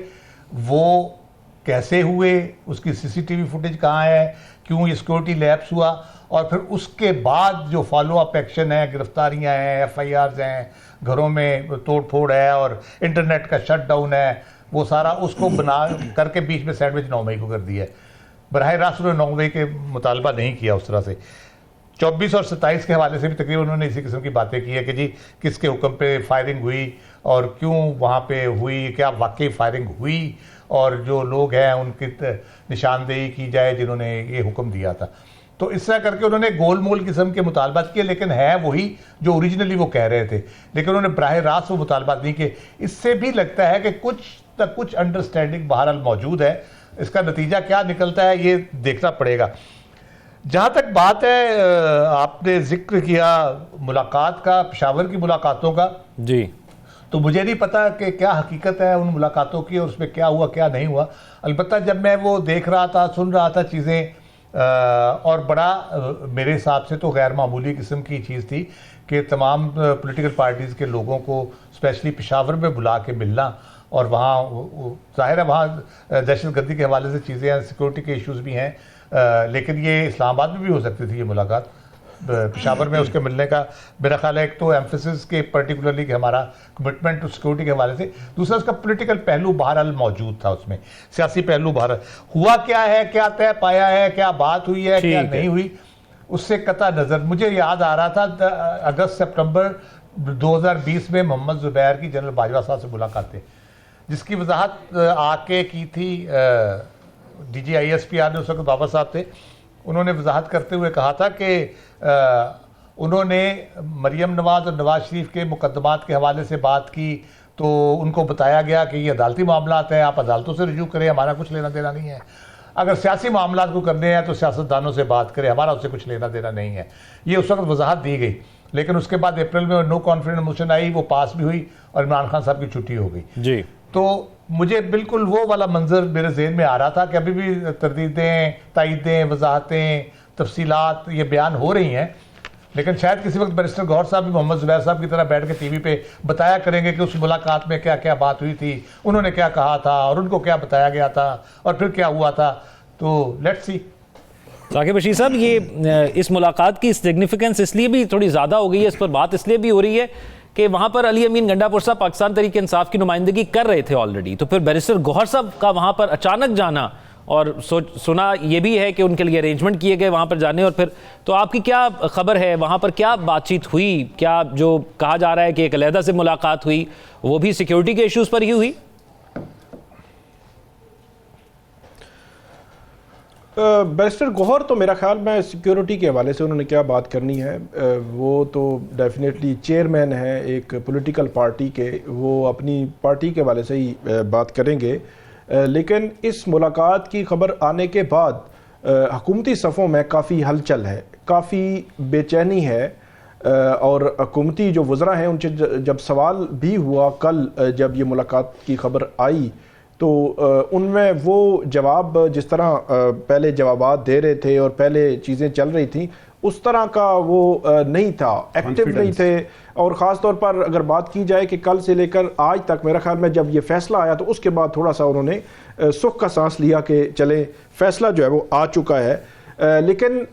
वो कैसे हुए, उसकी CCTV फुटेज कहाँ है, क्यों ये सिक्योरिटी लैप्स हुआ, और फिर उसके बाद जो फॉलो अप एक्शन है, गिरफ्तारियां हैं, FIRs हैं, घरों में तोड़ फोड़ है और इंटरनेट का शटडाउन है, वो सारा उसको बना करके बीच में सैंडविच 9 मई को कर दिया है। बराह रास्त उन्होंने 9 मई के मुतालबा नहीं किया उस तरह से। 24 और 27 के हवाले से भी तकरीबन उन्होंने इसी किस्म की बातें की है कि जी किसके हुक्म पे फायरिंग हुई और क्यों वहाँ पे हुई, क्या वाकई फायरिंग हुई, और जो लोग हैं उनकी निशानदेही की जाए जिन्होंने ये हुक्म दिया था। तो इस तरह करके उन्होंने गोल मोल किस्म के मुतालबात किए, लेकिन है वही जो ओरिजिनली वो कह रहे थे, लेकिन उन्होंने बराह रास्त वो मुतालबात नहीं किए। इससे भी लगता है कि कुछ अंडरस्टैंडिंग बहरहाल मौजूद है। इसका नतीजा क्या निकलता है ये देखना पड़ेगा। जहाँ तक बात है, आपने जिक्र किया मुलाकात का, पेशावर की मुलाकातों का जी, तो मुझे नहीं पता कि क्या हकीकत है उन मुलाकातों की और उसमें क्या हुआ क्या नहीं हुआ। अलबत्ता जब मैं वो देख रहा था, सुन रहा था चीज़ें, और बड़ा मेरे हिसाब से तो गैर मामूली किस्म की चीज़ थी कि तमाम पॉलिटिकल पार्टीज़ के लोगों को स्पेशली पेशावर में बुला के मिलना, और वहाँ ज़ाहिर है वहाँ दहशतगर्दी के हवाले से चीज़ें हैं, सिक्योरिटी के इश्यूज़ भी हैं, लेकिन ये इस्लामाबाद में भी हो सकती थी ये मुलाकात। पेशावर में उसके मिलने का मेरा ख्याल है एक तो एम्फेसिस के पर्टिकुलरली कि हमारा कमिटमेंट टू सिक्योरिटी के हवाले से, दूसरा उसका पॉलिटिकल पहलू बहरहाल मौजूद था, उसमें सियासी पहलू बहरहाल हुआ क्या है, क्या तय पाया है, क्या बात हुई है, क्या नहीं हुई, उससे कता नज़र। मुझे याद आ रहा था अगस्त सितंबर 2020 में मोहम्मद जुबैर की जनरल बाजवा साहब से मुलाकातें, जिसकी वजाहत आके की थी DG ISPR ने, उस वक्त बाबा साहब थे। उन्होंने वजाहत करते हुए कहा था कि उन्होंने मरियम नवाज़ और नवाज शरीफ के मुकदमात के हवाले से बात की, तो उनको बताया गया कि ये अदालती मामलात हैं, आप अदालतों से रुजू करें, हमारा कुछ लेना देना नहीं है। अगर सियासी मामलात को करने हैं तो सियासतदानों से बात करें, हमारा उससे कुछ लेना देना नहीं है। ये उस वक्त वजाहत दी गई, लेकिन उसके बाद अप्रैल में नो कॉन्फिडेंस मोशन आई, वो पास भी हुई और इमरान खान साहब की छुट्टी हो गई जी। तो मुझे बिल्कुल वो वाला मंजर मेरे जहन में आ रहा था कि अभी भी तरदीदें, तायीदें, वजाहतें, तफसीलात ये बयान हो रही हैं, लेकिन शायद किसी वक्त बैरिस्टर गौहर साहब भी मोहम्मद जुबैर साहब की तरह बैठ के TV पे बताया करेंगे कि उस मुलाकात में क्या क्या बात हुई थी, उन्होंने क्या कहा था और उनको क्या बताया गया था और फिर क्या हुआ था। तो लेट्स सी। साकिब बशीर साहब, ये इस मुलाकात की सिग्निफिकेंस इसलिए भी थोड़ी ज़्यादा हो गई है, इस पर बात इसलिए भी हो रही है कि वहाँ पर अली अमीन गंडापुर साहब पाकिस्तान तहरीक इंसाफ की नुमाइंदगी कर रहे थे ऑलरेडी, तो फिर बैरिस्टर गौहर साहब का वहाँ पर अचानक जाना, और सुना ये भी है कि उनके लिए अरेंजमेंट किए गए वहाँ पर जाने, और फिर तो आपकी क्या खबर है, वहाँ पर क्या बातचीत हुई? क्या जो कहा जा रहा है कि एक अलहदा से मुलाकात हुई, वो भी सिक्योरिटी के इश्यूज़ पर ही हुई? बैरिस्टर गौहर तो मेरा ख्याल में सिक्योरिटी के हवाले से उन्होंने क्या बात करनी है, वो तो डेफिनेटली चेयरमैन है एक पॉलिटिकल पार्टी के, वो अपनी पार्टी के हवाले से ही बात करेंगे। लेकिन इस मुलाकात की खबर आने के बाद हुकूमती सफ़ों में काफ़ी हलचल है, काफ़ी बेचैनी है। और हुकूमती जो वज़रा हैं उनसे जब सवाल भी हुआ कल जब ये मुलाकात की खबर आई तो उनमें वो जवाब जिस तरह पहले जवाबात दे रहे थे और पहले चीज़ें चल रही थी उस तरह का वो नहीं था, एक्टिव नहीं थे। और ख़ास तौर पर अगर बात की जाए कि कल से लेकर आज तक मेरा ख्याल में जब ये फैसला आया तो उसके बाद थोड़ा सा उन्होंने सुख का सांस लिया कि चले फैसला जो है वो आ चुका है। लेकिन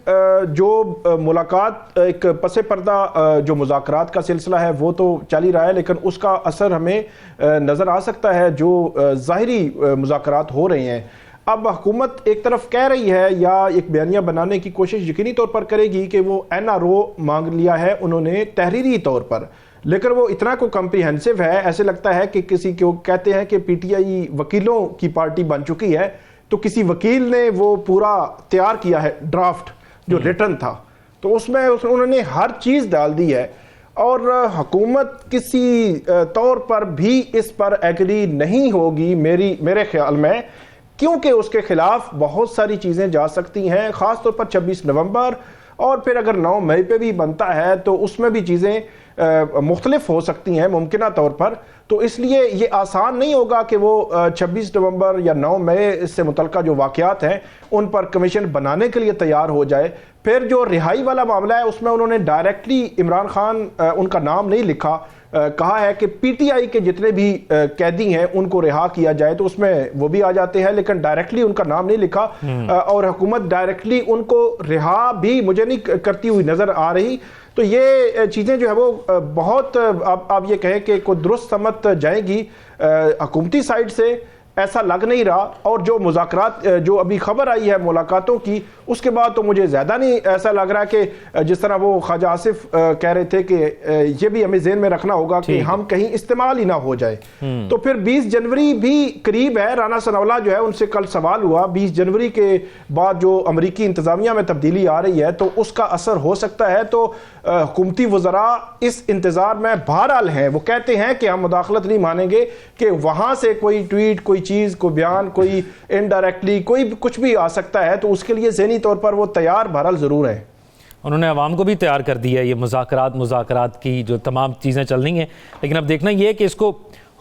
जो मुलाकात एक पसे पर्दा जो मुज़ाकरात का सिलसिला है वो तो चल ही रहा है, लेकिन उसका असर हमें नज़र आ सकता है जो ज़ाहिरी मुज़ाकरात हो रहे हैं। अब हुकूमत एक तरफ कह रही है या एक बयानिया बनाने की कोशिश यकीनी तौर पर करेगी कि वो NRO मांग लिया है उन्होंने तहरीरी तौर पर, लेकिन वो इतना को कम्प्रीहेंसिव है, ऐसे लगता है कि किसी को कहते हैं कि PTI वकीलों की पार्टी बन चुकी है, तो किसी वकील ने वो पूरा तैयार किया है ड्राफ्ट जो रिटर्न था, तो उसमें उन्होंने हर चीज़ डाल दी है और हुकूमत किसी तौर पर भी इस पर एग्री नहीं होगी मेरे ख्याल में, क्योंकि उसके खिलाफ बहुत सारी चीज़ें जा सकती हैं, ख़ास तौर पर 26 नवंबर और फिर अगर 9 मई पे भी बनता है तो उसमें भी चीज़ें मुख्तलिफ हो सकती हैं मुमकिना तौर पर। तो इसलिए ये आसान नहीं होगा कि वो 26 नवंबर या 9 मई से मुतल्लिक़ जो वाक़यात हैं उन पर कमीशन बनाने के लिए तैयार हो जाए। फिर जो रिहाई वाला मामला है उसमें उन्होंने डायरेक्टली इमरान खान उनका नाम नहीं लिखा, कहा है कि PTI के जितने भी कैदी हैं उनको रिहा किया जाए, तो उसमें वो भी आ जाते हैं, लेकिन डायरेक्टली उनका नाम नहीं लिखा और हुकूमत डायरेक्टली उनको रिहा भी मुझे नहीं करती हुई नज़र आ रही। तो ये चीज़ें जो है वो बहुत आप ये कहें कि कोई दुरुस्त समत जाएगी हुकूमती साइड से, ऐसा लग नहीं रहा। और जो मुज़ाकरात जो अभी खबर आई है मुलाकातों की, उसके बाद तो मुझे ज़्यादा नहीं ऐसा लग रहा कि जिस तरह वो ख्वाजा आसिफ कह रहे थे कि ये भी हमें ज़हन में रखना होगा कि हम कहीं इस्तेमाल ही ना हो जाए। तो फिर 20 जनवरी भी करीब है। राना सनाउल्लाह जो है उनसे कल सवाल हुआ, 20 जनवरी के बाद जो अमरीकी इंतज़ामिया में तब्दीली आ रही है तो उसका असर हो सकता है। तो हुकूमती वज़रा इस इंतज़ार में बहरहाल हैं, वो कहते हैं कि हम मुदाखलत नहीं मानेंगे कि वहाँ से कोई ट्वीट, कोई चीज़, कोई बयान, कोई इनडायरेक्टली कोई कुछ भी आ सकता है, तो उसके लिए ज़हनी तौर पर वो तैयार बहरहाल ज़रूर है। उन्होंने अवाम को भी तैयार कर दिया है, ये मुज़ाकरात की जो तमाम चीज़ें चल रही हैं, लेकिन अब देखना ये है कि इसको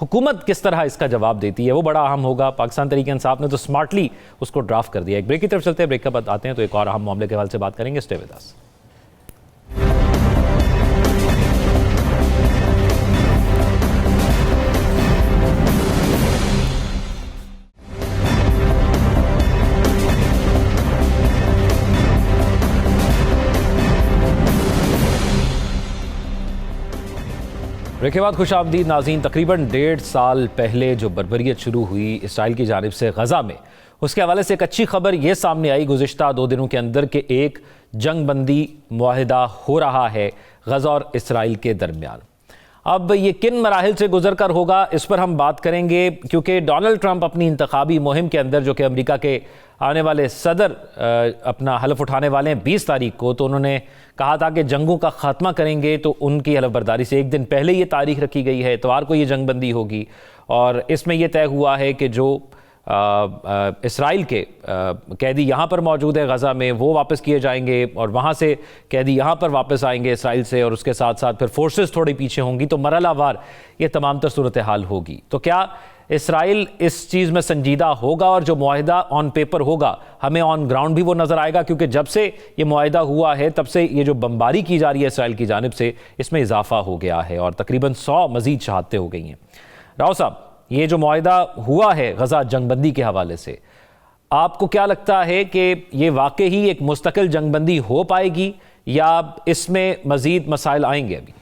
हुकूमत किस तरह इसका जवाब देती है, वो बड़ा अहम होगा। पाकिस्तान तहरीक इंसाफ ने तो स्मार्टली उसको ड्राफ्ट कर दिया। एक ब्रेक की तरफ चलते हैं, ब्रेक के बाद आते हैं तो एक और अहम मामले के हवाले से बात करेंगे। Stay with us. ब्रेक के बाद खुशामदीद नाज़रीन। तकरीबन 1.5 साल पहले जो बर्बरियत शुरू हुई इसराइल की जानिब से गज़ा में, उसके हवाले से एक अच्छी खबर ये सामने आई गुज़िश्ता 2 दिनों के अंदर के एक जंग बंदी मुआहिदा हो रहा है गज़ा और इसराइल के दरमियान। अब ये किन मराहिल से गुजर कर होगा, इस पर हम बात करेंगे, क्योंकि डोनाल्ड ट्रंप अपनी इंतखाबी मुहिम के अंदर, जो कि अमेरिका के आने वाले सदर अपना हलफ उठाने वाले हैं 20 तारीख को, तो उन्होंने कहा था कि जंगों का ख़ात्मा करेंगे। तो उनकी हलफ बर्दारी से एक दिन पहले ये तारीख रखी गई है, इतवार को ये जंग बंदी होगी और इसमें यह तय हुआ है कि जो इसराइल के कैदी यहाँ पर मौजूद है गज़ा में, वो वापस किए जाएंगे और वहाँ से कैदी यहाँ पर वापस आएंगे इसराइल से, और उसके साथ साथ फिर फोर्सेस थोड़ी पीछे होंगी। तो मरहलावार ये तमाम तर सूरत हाल होगी। तो क्या इसराइल इस चीज़ में संजीदा होगा और जो मुआहिदा ऑन पेपर होगा हमें ऑन ग्राउंड भी वो नज़र आएगा? क्योंकि जब से ये मुआहिदा हुआ है तब से ये जो बमबारी की जा रही है इसराइल की जानिब से, इसमें इजाफा हो गया है और तकरीबन 100 मज़ीद शहादतें हो गई हैं। राव साहब, ये जो मुआहिदा हुआ है गज़ा जंगबंदी के हवाले से, आपको क्या लगता है कि ये वाकई ही एक मुस्तकिल जंगबंदी हो पाएगी या इसमें मज़ीद मसाइल आएंगे? अभी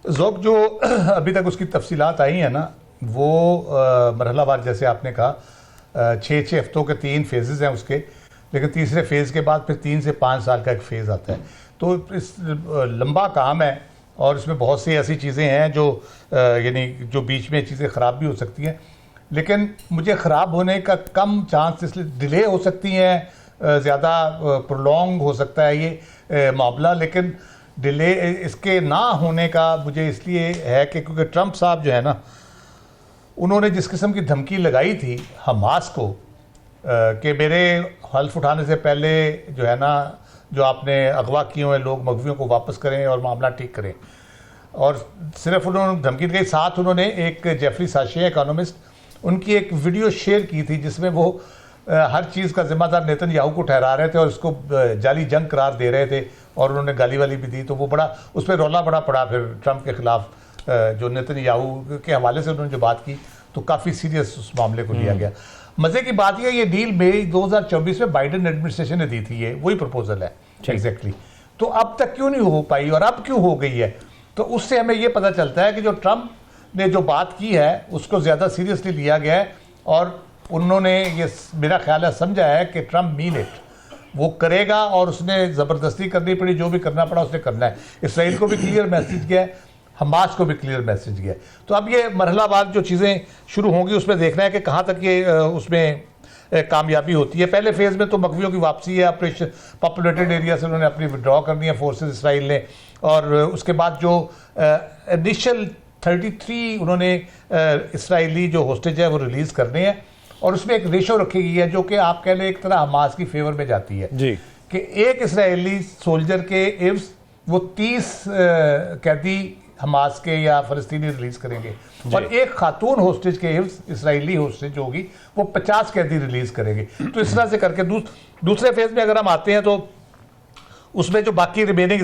ज़ौक़ जो अभी तक उसकी तफसीलात आई हैं ना, वो मरहलावार जैसे आपने कहा 6 हफ्तों के 3 फेजेस हैं उसके, लेकिन तीसरे फेज़ के बाद फिर 3 से 5 साल का एक फ़ेज़ आता है। तो इस लंबा काम है और इसमें बहुत सी ऐसी चीज़ें हैं जो यानी जो बीच में चीज़ें ख़राब भी हो सकती हैं, लेकिन मुझे ख़राब होने का कम चांस, इसलिए डिले हो सकती हैं, ज़्यादा प्रोलॉन्ग हो सकता है ये मामला, लेकिन डिले इसके ना होने का मुझे इसलिए है कि क्योंकि ट्रंप साहब जो है ना, उन्होंने जिस किस्म की धमकी लगाई थी हमास को कि मेरे हल्फ उठाने से पहले जो है ना, जो आपने अगवा किए हुए लोग मगवियों को वापस करें और मामला ठीक करें। और सिर्फ उन्होंने धमकी दी, साथ उन्होंने एक जेफरी साशे इकोनॉमिस्ट, उनकी एक वीडियो शेयर की थी जिसमें वो हर चीज़ का जिम्मेदार नेतन्याहू को ठहरा रहे थे और उसको जाली जंग करार दे रहे थे, और उन्होंने गाली वाली भी दी। तो वो बड़ा उस पर रौला बड़ा पड़ा फिर ट्रंप के खिलाफ, जो नेतन्याहू के हवाले से उन्होंने जो बात की तो काफ़ी सीरियस उस मामले को लिया गया। मज़े की बात यह, ये डील मई 2024 में बाइडेन एडमिनिस्ट्रेशन ने दी थी, ये वही प्रपोजल है एग्जैक्टली। तो अब तक क्यों नहीं हो पाई और अब क्यों हो गई है? तो उससे हमें ये पता चलता है कि जो ट्रंप ने जो बात की है उसको ज़्यादा सीरियसली लिया गया है, और उन्होंने ये मेरा ख्याल है समझा है कि ट्रंप मीन इट, वो करेगा, और उसने ज़बरदस्ती करनी पड़ी, जो भी करना पड़ा उसने करना है। इसराइल को भी क्लियर मैसेज गया है, हमास को भी क्लियर मैसेज गया है। तो अब ये मरहलावार जो चीज़ें शुरू होंगी उसमें देखना है कि कहाँ तक ये उसमें कामयाबी होती है। पहले फेज़ में तो मगवियों की वापसी है, ऑपरेशन पॉपुलेटेड एरिया से उन्होंने अपनी विड्रॉ करनी है फोर्सेस इसराइल ने, और उसके बाद जो इनिशियल 33 उन्होंने इसराइली जो होस्टेज है वो रिलीज़ करने हैं, और उसमें एक रेशो रखी गई है जो कि आप कह लें एक तरह हमास की फेवर में जाती है जी, कि एक इसराइली सोल्जर के इव्स वो 30 कैदी हमास के या फ़लस्तीनी रिलीज़ करेंगे, और एक खातून होस्टेज के इव्स इसराइली होस्टेज होगी वो 50 कैदी रिलीज़ करेंगे। तो इस तरह से करके दूसरे फेज़ में अगर हम आते हैं तो उसमें जो बाकी रिमेनिंग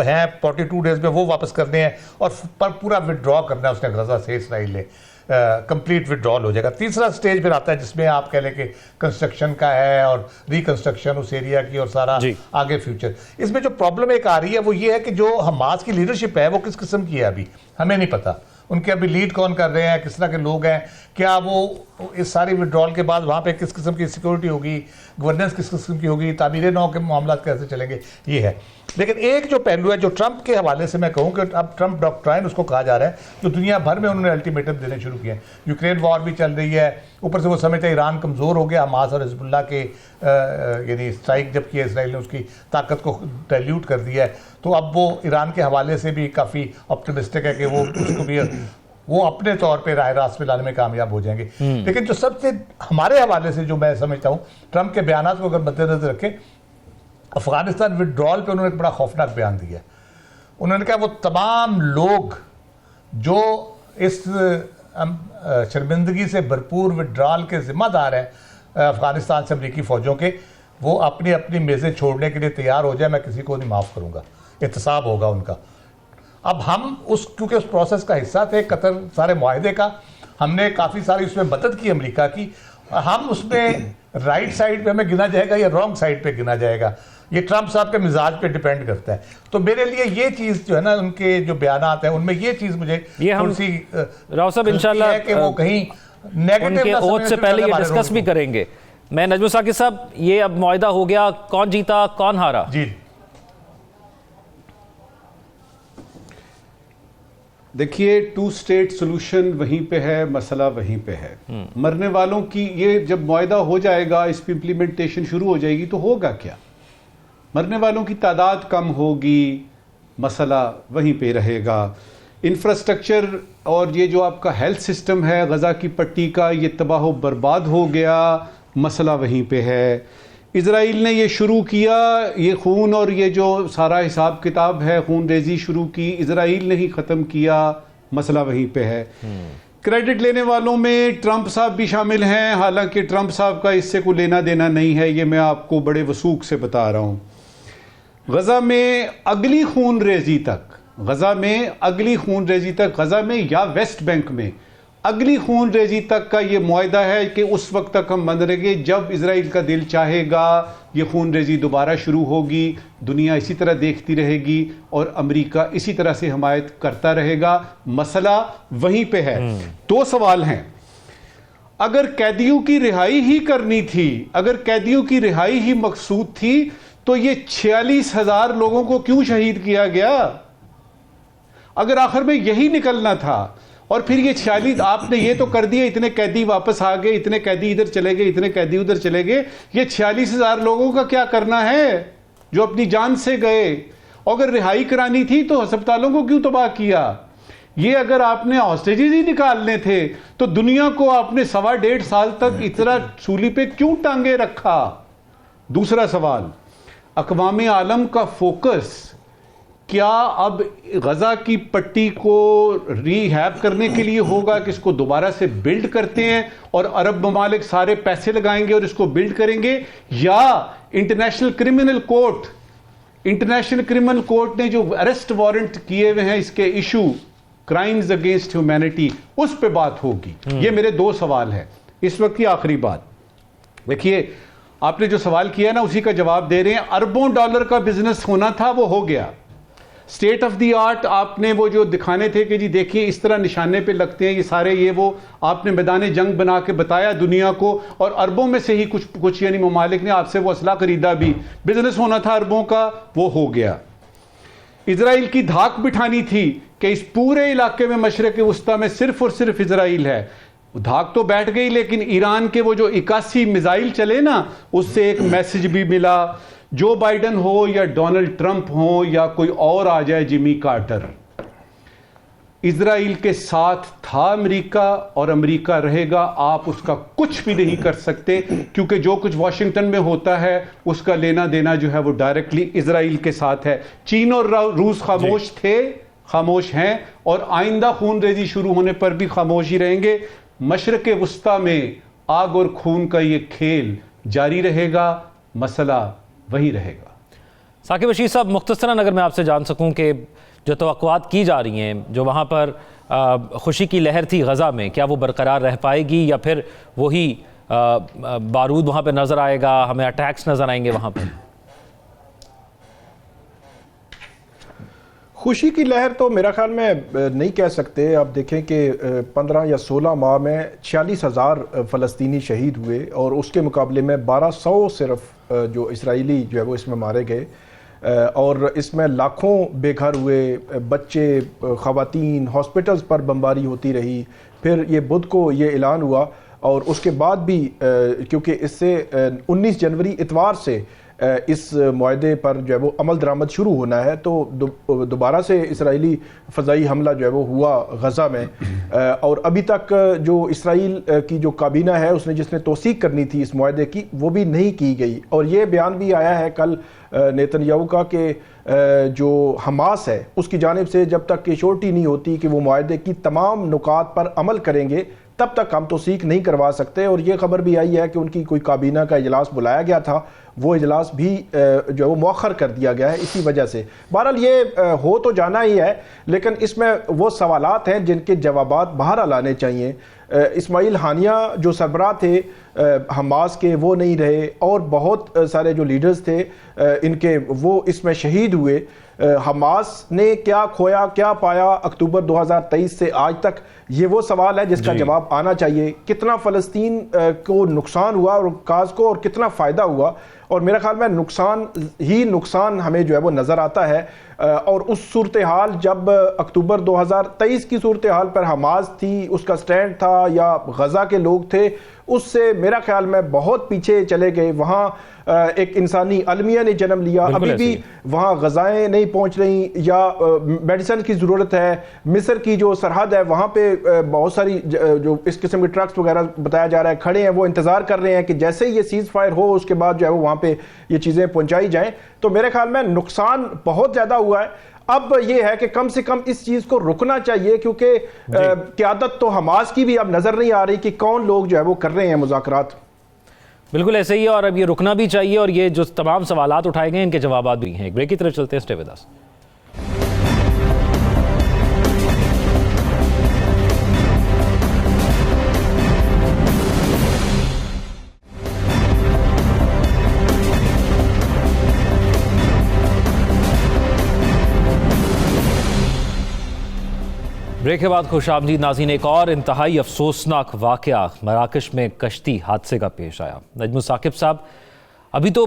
हैं 42 डेज में वो वापस करने हैं, और पर पूरा विड्रॉ करना है उसने गजा से इसराइल ने, कंप्लीट विड्रॉल हो जाएगा। तीसरा स्टेज फिर आता है जिसमें आप कह लें कि कंस्ट्रक्शन का है और रिकंस्ट्रक्शन उस एरिया की और सारा आगे फ्यूचर। इसमें जो प्रॉब्लम एक आ रही है वो ये है कि जो हमास की लीडरशिप है वो किस किस्म की है अभी हमें नहीं पता। उनके अभी लीड कौन कर रहे हैं, किस तरह के लोग हैं, क्या वो इस सारी विड्रॉल के बाद वहाँ पे किस किस्म की सिक्योरिटी होगी, गवर्नेंस किस किस्म की होगी, तामीर नौ के मामला कैसे चलेंगे, ये है। लेकिन एक जो पहलू है जो ट्रंप के हवाले से मैं कहूँ कि अब ट्रंप डॉक्ट्राइन उसको कहा जा रहा है, जो दुनिया भर में उन्होंने अल्टीमेटम देने शुरू किए हैं। यूक्रेन वॉर भी चल रही है, ऊपर से वो समझते हैं ईरान कमज़ोर हो गया, हमास और हिजबुल्लाह के यानी स्ट्राइक जब किया इसराइल ने उसकी ताकत को डाइल्यूट कर दिया है, तो अब वो ईरान के हवाले से भी काफ़ी ऑप्टिमिस्टिक है कि वो उसको भी वो अपने तौर पे राय रास्त में लाने में कामयाब हो जाएंगे। लेकिन जो सबसे हमारे हवाले से जो मैं समझता हूँ, ट्रंप के बयान को अगर मद्देनजर रखें, अफगानिस्तान विड्रॉल पे उन्होंने एक बड़ा खौफनाक बयान दिया। उन्होंने कहा वो तमाम लोग जो इस शर्मिंदगी से भरपूर विड्रॉल के जिम्मेदार हैं अफगानिस्तान से अमरीकी फ़ौजों के, वो अपनी अपनी मेज़ें छोड़ने के लिए तैयार हो जाए, मैं किसी को नहीं माफ़ करूँगा, एहतसाब होगा उनका। अब हम क्योंकि उस प्रोसेस का हिस्सा थे, कतर सारे मुआहदे का, हमने काफ़ी सारी उसमें मदद की अमेरिका की, हम उसमें राइट साइड पे हमें गिना जाएगा या रॉन्ग साइड पे गिना जाएगा, ये ट्रंप साहब के मिजाज पे डिपेंड करता है। तो मेरे लिए ये चीज़ जो है ना, उनके जो बयानात हैं उनमें ये चीज़ मुझे थोड़ी सी राव साहब इंशाल्लाह है कि वो कहीं नेगेटिव ओथ से पहले ये डिस्कस भी करेंगे। मैं नजमुल साकिब साहब, ये अब मुआहदा हो गया, कौन जीता कौन हारा? जी देखिए, 2 स्टेट सोल्यूशन वहीं पे है, मसला वहीं पे है। मरने वालों की ये जब मुआहदा हो जाएगा, इस पर इम्प्लीमेंटेशन शुरू हो जाएगी तो होगा क्या? मरने वालों की तादाद कम होगी, मसला वहीं पे रहेगा। इंफ्रास्ट्रक्चर और ये जो आपका हेल्थ सिस्टम है गज़ा की पट्टी का, ये तबाह बर्बाद हो गया, मसला वहीं पे है। इज़राइल ने ये शुरू किया, ये खून और ये जो सारा हिसाब किताब है, खून रेजी शुरू की, इज़राइल ने ही ख़त्म किया, मसला वहीं पे है। क्रेडिट लेने वालों में ट्रंप साहब भी शामिल हैं, हालांकि ट्रंप साहब का इससे कोई लेना देना नहीं है, ये मैं आपको बड़े वसूख से बता रहा हूँ। गज़ा में अगली खून रेजी तक, गज़ा में अगली खून रेजी तक, गज़ा में या वेस्ट बैंक में अगली खून रेजी तक का ये मुआहदा है कि उस वक्त तक हम बंद रहेंगे जब इज़राइल का दिल चाहेगा ये खून रेजी दोबारा शुरू होगी, दुनिया इसी तरह देखती रहेगी और अमेरिका इसी तरह से हमायत करता रहेगा। मसला वहीं पे है। 2 सवाल हैं। अगर कैदियों की रिहाई ही करनी थी, अगर कैदियों की रिहाई ही मकसूद थी, तो ये 46,000 लोगों को क्यों शहीद किया गया? अगर आखिर में यही निकलना था, और फिर ये 46 आपने ये तो कर दिया, इतने कैदी वापस आ गए, इतने कैदी इधर चले गए, इतने कैदी उधर चले गए, ये 46,000 लोगों का क्या करना है जो अपनी जान से गए? अगर रिहाई करानी थी तो अस्पतालों को क्यों तबाह किया? ये अगर आपने हॉस्टेजेस ही निकालने थे तो दुनिया को आपने 1.5 साल तक इतना सूली पे क्यों टांगे रखा? दूसरा सवाल, अक़वाम आलम का फोकस क्या अब गजा की पट्टी को रीहैब करने के लिए होगा कि इसको दोबारा से बिल्ड करते हैं और अरब ममालिक सारे पैसे लगाएंगे और इसको बिल्ड करेंगे, या इंटरनेशनल क्रिमिनल कोर्ट ने जो अरेस्ट वारंट किए हुए हैं इसके इशू क्राइम्स अगेंस्ट ह्यूमैनिटी, उस पे बात होगी? ये मेरे 2 सवाल हैं। इस वक्त की आखिरी बात, देखिए आपने जो सवाल किया ना उसी का जवाब दे रहे हैं। अरबों डॉलर का बिजनेस होना था, वो हो गया। स्टेट ऑफ द आर्ट आपने वो जो दिखाने थे कि जी देखिए इस तरह निशाने पे लगते हैं ये सारे, ये वो आपने मैदान जंग बना के बताया दुनिया को, और अरबों में से ही कुछ यानी ममालिक ने आपसे वो असला खरीदा भी। बिजनेस होना था अरबों का, वो हो गया। इजराइल की धाक बिठानी थी कि इस पूरे इलाके में मशरक़ वस्ता में सिर्फ और सिर्फ इजराइल है। धाक तो बैठ गई, लेकिन ईरान के वो जो 81 मिसाइल चले ना, उससे एक मैसेज भी मिला। जो बाइडन हो या डोनाल्ड ट्रंप हो या कोई और आ जाए, जिमी कार्टर, इजराइल के साथ था अमेरिका और अमेरिका रहेगा। आप उसका कुछ भी नहीं कर सकते, क्योंकि जो कुछ वॉशिंगटन में होता है उसका लेना देना जो है वो डायरेक्टली इजराइल के साथ है। चीन और रूस खामोश थे, खामोश हैं, और आइंदा खून रेजी शुरू होने पर भी खामोश ही रहेंगे। मशरक़ वस्ता में आग और खून का ये खेल जारी रहेगा, मसला वही रहेगा। साकिब रशीद साहब, मुख्तसरन अगर मैं आपसे जान सकूं कि जो तवक्कुआत की जा रही हैं, जो वहाँ पर खुशी की लहर थी गज़ा में, क्या वो बरकरार रह पाएगी या फिर वही बारूद वहाँ पर नज़र आएगा, हमें अटैक्स नज़र आएंगे वहाँ पर? खुशी की लहर तो मेरा ख्याल में नहीं कह सकते। आप देखें कि 15 या 16 माह में 46,000 फ़लस्तीनी शहीद हुए और उसके मुकाबले में 1200 सिर्फ जो इसराइली जो है वो इसमें मारे गए, और इसमें लाखों बेघर हुए, बच्चे, ख़वातीन, हॉस्पिटल्स पर बमबारी होती रही। फिर ये बुध को ये ऐलान हुआ, और उसके बाद भी क्योंकि इससे 19 जनवरी इतवार से इस मुआहदे पर जो है वो अमल दरामद शुरू होना है, तो दोबारा से इसराइली फ़ज़ाई हमला जो है वो हुआ गज़ा में, और अभी तक जो इसराइल की जो काबीना है उसने जिसने तौसीक करनी थी इस मुआहदे की, वो भी नहीं की गई। और ये बयान भी आया है कल नेतन्याहू का कि जो हमास है उसकी जानिब से जब तक कि श्योरिटी नहीं होती कि वो मुआहदे की तमाम नुकात पर अमल करेंगे, तब तक हम तौसीक नहीं करवा सकते। और ये खबर भी आई है कि उनकी कोई काबीना का इजलास बुलाया गया था, वो इजलास भी जो है वो मौखर कर दिया गया है इसी वजह से। बहरहाल ये हो तो जाना ही है, लेकिन इसमें वो सवालात हैं जिनके जवाबात बाहर लाने चाहिए। इस्माइल हानिया जो सरबराह थे हमास के, वो नहीं रहे, और बहुत सारे जो लीडर्स थे इनके, वो इसमें शहीद हुए। हमास ने क्या खोया क्या पाया अक्टूबर 2023 से आज तक, ये वो सवाल है जिसका जवाब आना चाहिए। कितना फ़लस्तीन को नुकसान हुआ और काज को, और कितना फ़ायदा हुआ, और मेरा ख्याल में नुकसान हमें जो है वो नज़र आता है। और उस सूरत हाल, जब अक्टूबर 2023 की सूरत हाल पर हमास थी, उसका स्टैंड था, या गज़ा के लोग थे, उससे मेरा ख्याल में बहुत पीछे चले गए। वहाँ एक इंसानी अलमिया ने जन्म लिया, अभी भी वहाँ गज़ाएँ नहीं पहुँच रही, या मेडिसिन की ज़रूरत है। मिस्र की जो सरहद है वहाँ पे बहुत सारी जो इस किस्म के ट्रक्स वगैरह बताया जा रहा है खड़े हैं, वो इंतज़ार कर रहे हैं कि जैसे ही ये सीज़ फायर हो उसके बाद जो है वो वहाँ पे ये चीज़ें पहुँचाई जाएँ। तो मेरे ख्याल में नुकसान बहुत ज़्यादा हुआ है। अब ये है कि कम से कम इस चीज़ को रुकना चाहिए, क्योंकि क़यादत तो हमास की भी अब नज़र नहीं आ रही कि कौन लोग जो है वो कर रहे हैं मुज़ाकरात। बिल्कुल ऐसे ही है, और अब ये रुकना भी चाहिए, और ये जो तमाम सवालात उठाए गए इनके जवाब भी हैं। एक ब्रेक की तरफ चलते हैं, स्टे विद अस। ब्रेक के बाद खुशामदीद नाज़रीन, एक और इंतहाई अफसोसनाक वाक़या मराकश में कश्ती हादसे का पेश आया। नजमुल साकिब साहब, अभी तो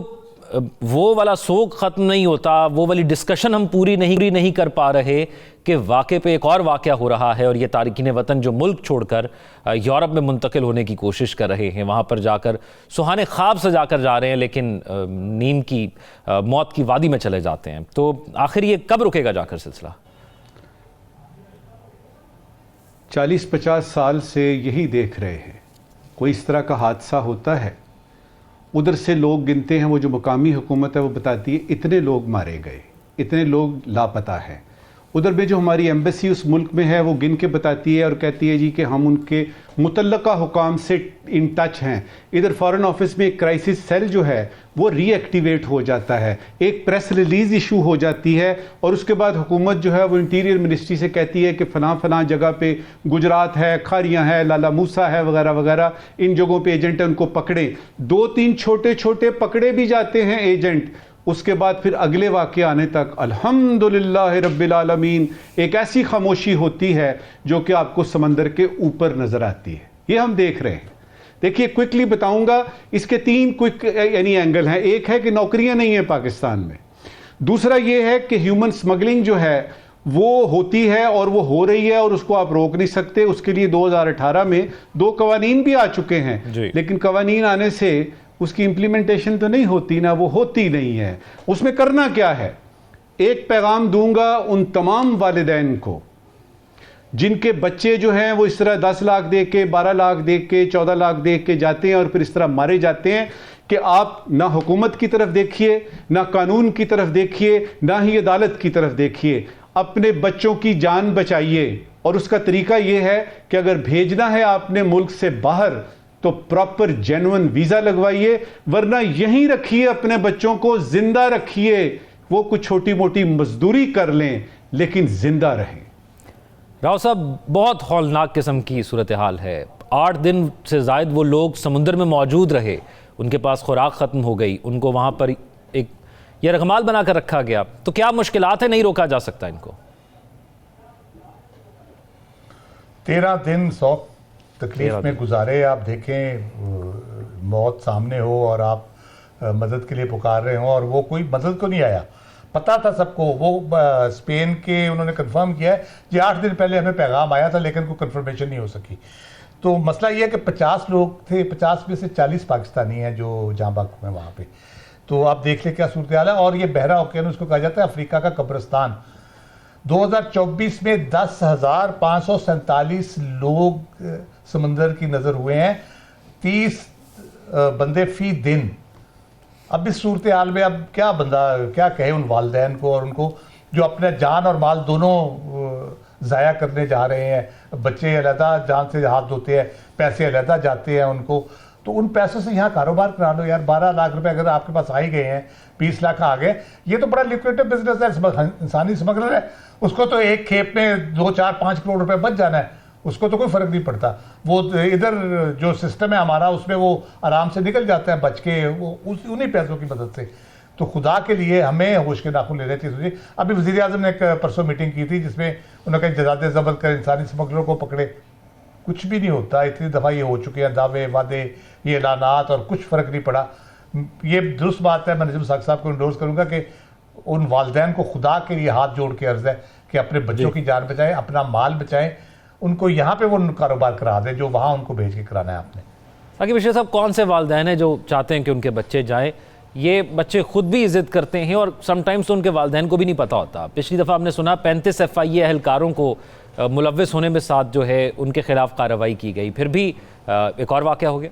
वो वाला सोग ख़त्म नहीं होता, वो वाली डिस्कशन हम पूरी नहीं कर पा रहे कि वाक़े पे एक और वाक़या हो रहा है, और ये तारिकीन वतन जो मुल्क छोड़कर यूरोप में मुंतकिल होने की कोशिश कर रहे हैं, वहाँ पर जाकर सुहाने ख्वाब सजा कर जा रहे हैं, लेकिन नींद की मौत की वादी में चले जाते हैं। तो आखिर ये कब रुकेगा जाकर सिलसिला? 40-50 साल से यही देख रहे हैं। कोई इस तरह का हादसा होता है, उधर से लोग गिनते हैं, वो जो मुकामी हुकूमत है वो बताती है इतने लोग मारे गए, इतने लोग लापता हैं। उधर में जो हमारी एम्बेसी उस मुल्क में है वो गिन के बताती है और कहती है जी कि हम उनके मुतल्लका हुकाम से इन टच हैं। इधर फॉरेन ऑफिस में एक क्राइसिस सेल जो है वो रीएक्टिवेट हो जाता है, एक प्रेस रिलीज इशू हो जाती है और उसके बाद हुकूमत जो है वो इंटीरियर मिनिस्ट्री से कहती है कि फलां जगह पे गुजरात है, खारियाँ है, लाला मूसा है वगैरह वगैरह, इन जगहों पे एजेंट है, उनको पकड़े। 2-3 छोटे छोटे पकड़े भी जाते हैं एजेंट। उसके बाद फिर अगले वाक़े आने तक अल्हम्दुलिल्लाह रब्बिल आलमीन एक ऐसी खामोशी होती है जो कि आपको समंदर के ऊपर नजर आती है। ये हम देख रहे हैं। देखिए, क्विकली बताऊंगा, इसके 3 क्विक यानी एंगल हैं। एक है कि नौकरियां नहीं है पाकिस्तान में, दूसरा ये है कि ह्यूमन स्मगलिंग जो है वो होती है और वो हो रही है और उसको आप रोक नहीं सकते। उसके लिए 2018 में 2 कवानीन भी आ चुके हैं, लेकिन कवानीन आने से उसकी इंप्लीमेंटेशन तो नहीं होती ना, वो होती नहीं है। उसमें करना क्या है? एक पैगाम दूंगा उन तमाम वालिदैन को जिनके बच्चे जो हैं वो इस तरह 10 लाख दे के, 12 लाख दे के, 14 लाख दे के जाते हैं और फिर इस तरह मारे जाते हैं कि आप ना हुकूमत की तरफ देखिए, ना कानून की तरफ देखिए, ना ही अदालत की तरफ देखिए। अपने बच्चों की जान बचाइए और उसका तरीका यह है कि अगर भेजना है आपने मुल्क से बाहर तो प्रॉपर जेन्युइन वीजा लगवाइए, वरना यहीं रखिए, अपने बच्चों को जिंदा रखिए। वो कुछ छोटी मोटी मजदूरी कर लें लेकिन जिंदा रहें। राव साहब, बहुत हौलनाक किस्म की सूरत हाल है। 8 दिन से ज़ायद वो लोग समुद्र में मौजूद रहे, उनके पास खुराक ख़त्म हो गई, उनको वहाँ पर एक ये रखमाल बना कर रखा गया। तो क्या मुश्किलात है, नहीं रोका जा सकता इनको? 13 दिन सौख तकलीफ में गुजारे। आप देखें, मौत सामने हो और आप मदद के लिए पुकार रहे हो और वो कोई मदद को नहीं आया। पता था सबको, वो स्पेन के उन्होंने कंफर्म किया है कि 8 दिन पहले हमें पैगाम आया था लेकिन कोई कंफर्मेशन नहीं हो सकी। तो मसला ये है कि 50 लोग थे, 50 में से 40 पाकिस्तानी हैं जो जहाँ बाग हुए वहाँ पे। तो आप देख लें क्या सूरत हाल है। और ये बहरा ओकेनस उसको कहा जाता है अफ्रीका का कब्रिस्तान। 2024 में 10,547 लोग समंदर की नज़र हुए हैं, 30 बंदे फी दिन। अब इस सूरत हाल में अब क्या बंदा क्या कहे उन वालिदैन को और उनको जो अपने जान और माल दोनों ज़ाया करने जा रहे हैं। बच्चे अलहदा जान से हाथ धोते हैं, पैसे अलहदा जाते हैं उनको। तो उन पैसों से यहाँ कारोबार करा लो यार। 12 लाख रुपए अगर आपके पास आ ही गए हैं, 20 लाख आ गए, ये तो बड़ा लिक्विडेटिव बिजनेस है। इंसानी स्मगलर है, उसको तो एक खेप में 2, 4, 5 करोड़ रुपए बच जाना है, उसको तो कोई फर्क नहीं पड़ता। वो इधर जो सिस्टम है हमारा उसमें वो आराम से निकल जाता है बच के, वो उन्हीं पैसों की मदद से। तो खुदा के लिए हमें होश के नाखून लेने चाहिए। अभी वज़ीर आज़म ने एक परसों मीटिंग की थी जिसमें उन्होंने कहा जदाद ज़ब्त कर इंसानी स्मगलरों को पकड़े। कुछ भी नहीं होता, इतनी दफ़ा ये हो चुके हैं दावे वादे, ये ऐलानात, और कुछ फ़र्क नहीं पड़ा। ये दुरुस्त बात है, मैं नजम साक़ साहब को इंडोर्स करूँगा कि उन वालिदैन को खुदा के लिए हाथ जोड़ के अर्ज़ है कि अपने बच्चों की जान बचाएं, अपना माल बचाएं, उनको यहाँ पे वो कारोबार करा दें जो वहाँ उनको भेज के कराना है आपने। साकिब बशीर साहब, कौन से वालिदैन हैं जो चाहते हैं कि उनके बच्चे जाएँ? ये बच्चे खुद भी इज़्ज़त करते हैं और समटाइम्स तो उनके वालिदैन को भी नहीं पता होता। पिछली दफ़ा हमने सुना 35 FIA एहलकारों को मुलव्विस होने में साथ जो है उनके खिलाफ कार्रवाई की गई, फिर भी एक और वाक़या हो गया।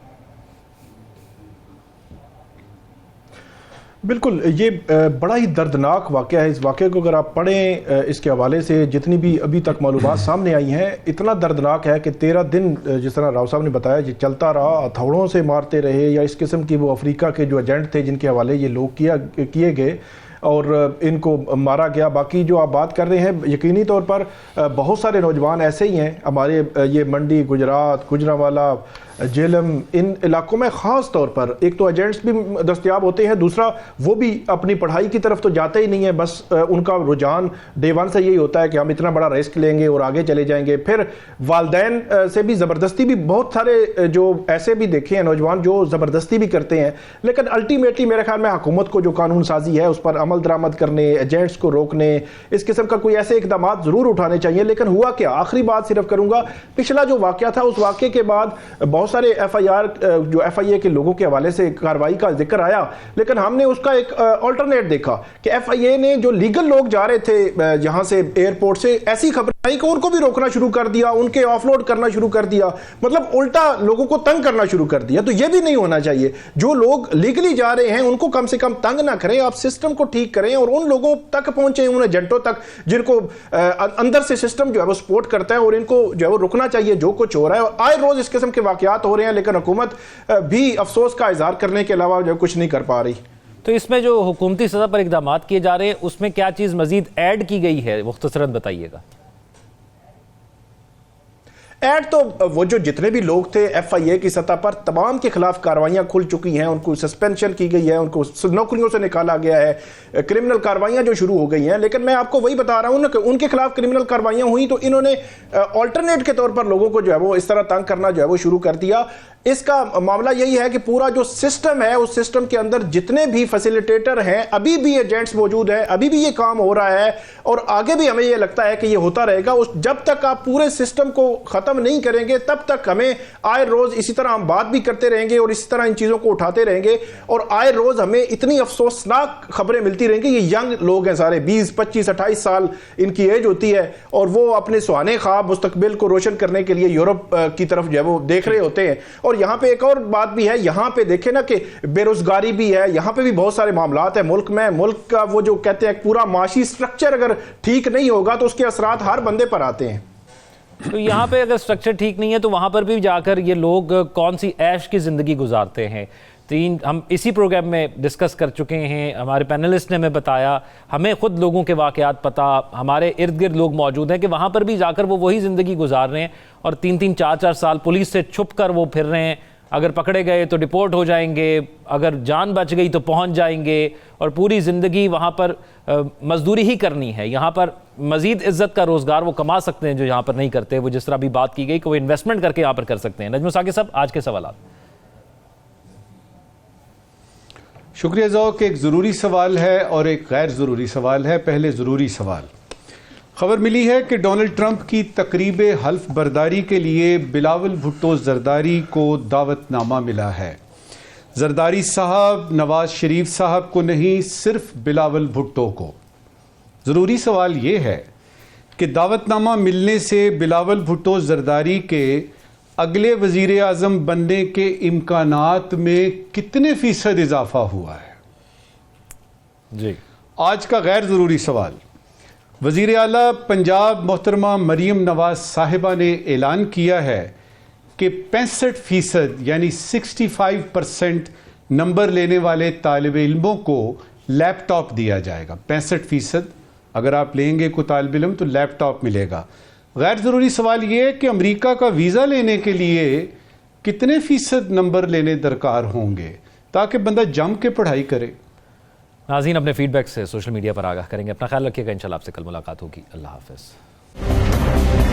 बिल्कुल, ये बड़ा ही दर्दनाक वाक़या है। इस वाक़े को अगर आप पढ़ें, इसके हवाले से जितनी भी अभी तक मालूमात सामने आई हैं, इतना दर्दनाक है कि 13 दिन जिस तरह राव साहब ने बताया ये चलता रहा, हथौड़ों से मारते रहे, या इस किस्म की वो अफ्रीका के जो एजेंट थे जिनके हवाले ये लोग किए गए और इनको मारा गया। बाकी जो आप बात कर रहे हैं, यकीनी तौर पर बहुत सारे नौजवान ऐसे ही हैं हमारे ये मंडी, गुजरात, गुजरांवाला, जेलम, इन इलाकों में ख़ास तौर पर एक तो एजेंट्स भी दस्तयाब होते हैं, दूसरा वो भी अपनी पढ़ाई की तरफ तो जाते ही नहीं है। बस उनका रुझान डे वन से यही होता है कि हम इतना बड़ा रिस्क लेंगे और आगे चले जाएंगे। फिर वालिदैन से भी ज़बरदस्ती भी बहुत सारे जो ऐसे भी देखे हैं नौजवान जो ज़बरदस्ती भी करते हैं, लेकिन अल्टीमेटली मेरे ख्याल में हुकूमत को जो कानून साजी है उस पर अमल दरामद करने, एजेंट्स को रोकने, इस किस्म का कोई ऐसे इकदाम ज़रूर उठाने चाहिए। लेकिन हुआ क्या, आखिरी बात सिर्फ करूँगा, पिछला जो वाक़या था उस वाक़े के बाद बहुत सारे FIR जो FIA के लोगों के हवाले से कार्रवाई का जिक्र आया, लेकिन हमने उसका एक अल्टरनेट देखा कि FIA ने जो लीगल लोग जा रहे थे यहाँ से एयरपोर्ट से, ऐसी खबरें पढ़ाई को उनको भी रोकना शुरू कर दिया, उनके ऑफलोड करना शुरू कर दिया, मतलब उल्टा लोगों को तंग करना शुरू कर दिया। तो ये भी नहीं होना चाहिए। जो लोग लीगली जा रहे हैं उनको कम से कम तंग ना करें, आप सिस्टम को ठीक करें और उन लोगों तक पहुंचे, उन एजेंटों तक जिनको अंदर से सिस्टम जो है वो सपोर्ट करता है, और इनको जो है वो रुकना चाहिए जो कुछ हो रहा है। और आए रोज इस किस्म के वाकयात हो रहे हैं, लेकिन हुकूमत भी अफसोस का इजहार करने के अलावा जो कुछ नहीं कर पा रही। तो इसमें जो हुकूमती सतह पर इकदाम किए जा रहे हैं उसमें क्या चीज़ मजीद ऐड की गई है, मुख्तसरन बताइएगा। ऐड तो वो जो जितने भी लोग थे FIA की सतह पर तमाम के खिलाफ कार्रवाइयां खुल चुकी हैं, उनको सस्पेंशन की गई है, उनको नौकरियों से निकाला गया है, क्रिमिनल कार्रवाइयां जो शुरू हो गई हैं। लेकिन मैं आपको वही बता रहा हूं ना कि उनके खिलाफ क्रिमिनल कार्रवाइयां हुई तो इन्होंने ऑल्टरनेट के तौर पर लोगों को जो है वो इस तरह तंग करना जो है वो शुरू कर दिया। इसका मामला यही है कि पूरा जो सिस्टम है उस सिस्टम के अंदर जितने भी फैसिलिटेटर हैं, अभी भी एजेंट्स मौजूद हैं, अभी भी ये काम हो रहा है और आगे भी हमें ये लगता है कि ये होता रहेगा। उस जब तक आप पूरे सिस्टम को खत्म नहीं करेंगे तब तक हमें आए रोज इसी तरह हम बात भी करते रहेंगे और इसी तरह इन चीजों को उठाते रहेंगे और आए रोज हमें इतनी अफसोसनाक खबरें मिलती रहेंगी। ये यंग लोग हैं सारे, 20, 25, 28 साल इनकी एज होती है और वो अपने सुहाने ख्वाब मुस्तकबिल को रोशन करने के लिए यूरोप की तरफ जो है वो देख रहे होते हैं। और यहां पे एक और बात भी है, यहां पे देखें ना कि बेरोजगारी भी है, यहां पे भी बहुत सारे मामलात है मुल्क में। मुल्क का वो जो कहते हैं पूरा माशी स्ट्रक्चर अगर ठीक नहीं होगा तो उसके असरात हर बंदे पर आते हैं। तो यहाँ पे अगर स्ट्रक्चर ठीक नहीं है तो वहाँ पर भी जाकर ये लोग कौन सी ऐश की ज़िंदगी गुजारते हैं। हम इसी प्रोग्राम में डिस्कस कर चुके हैं, हमारे पैनलिस्ट ने हमें बताया, हमें ख़ुद लोगों के वाक़यात पता, हमारे इर्द गिर्द लोग मौजूद हैं कि वहाँ पर भी जाकर वो वही ज़िंदगी गुजार रहे हैं और 3-3, 4-4 साल पुलिस से छुप कर वो फिर रहे हैं। अगर पकड़े गए तो डिपोर्ट हो जाएंगे, अगर जान बच गई तो पहुंच जाएंगे और पूरी ज़िंदगी वहाँ पर मजदूरी ही करनी है। यहाँ पर मज़ीद इज़्ज़त का रोज़गार वो कमा सकते हैं जो यहाँ पर नहीं करते। वो जिस तरह अभी बात की गई कि वो इन्वेस्टमेंट करके यहाँ पर कर सकते हैं। नजम साकिब साहब, आज के सवाल। शुक्रिया ज़ौक। एक ज़रूरी सवाल है और एक गैर ज़रूरी सवाल है। पहले ज़रूरी सवाल, खबर मिली है कि डोनाल्ड ट्रंप की तकरीब हल्फ बर्दारी के लिए बिलावल भुट्टो जरदारी को दावतनामा मिला है। जरदारी साहब नवाज शरीफ साहब को नहीं, सिर्फ बिलावल भुट्टो को। ज़रूरी सवाल ये है कि दावतनामा मिलने से बिलावल भुट्टो जरदारी के अगले वज़ीर आज़म बनने के इम्कानात में कितने फ़ीसद इजाफा हुआ है जी। आज का गैर ज़रूरी सवाल, वज़ीर आला पंजाब मोहतरमा मरीम नवाज साहिबा ने ऐलान किया है कि 65% यानी 65% नंबर लेने वाले तालिब इल्मों को लैपटॉप दिया जाएगा। 65% अगर आप लेंगे कोई तालिब इल्म तो लैपटॉप मिलेगा। गैर ज़रूरी सवाल ये है कि अमेरिका का वीज़ा लेने के लिए कितने फ़ीसद नंबर लेने दरकार होंगे ताकि बंदा जम के पढ़ाई करे। नाज़रीन, अपने फीडबैक से सोशल मीडिया पर आगाह करेंगे। अपना ख्याल रखिएगा। इंशाल्लाह आपसे कल मुलाकात होगी। अल्लाह हाफ़िज़।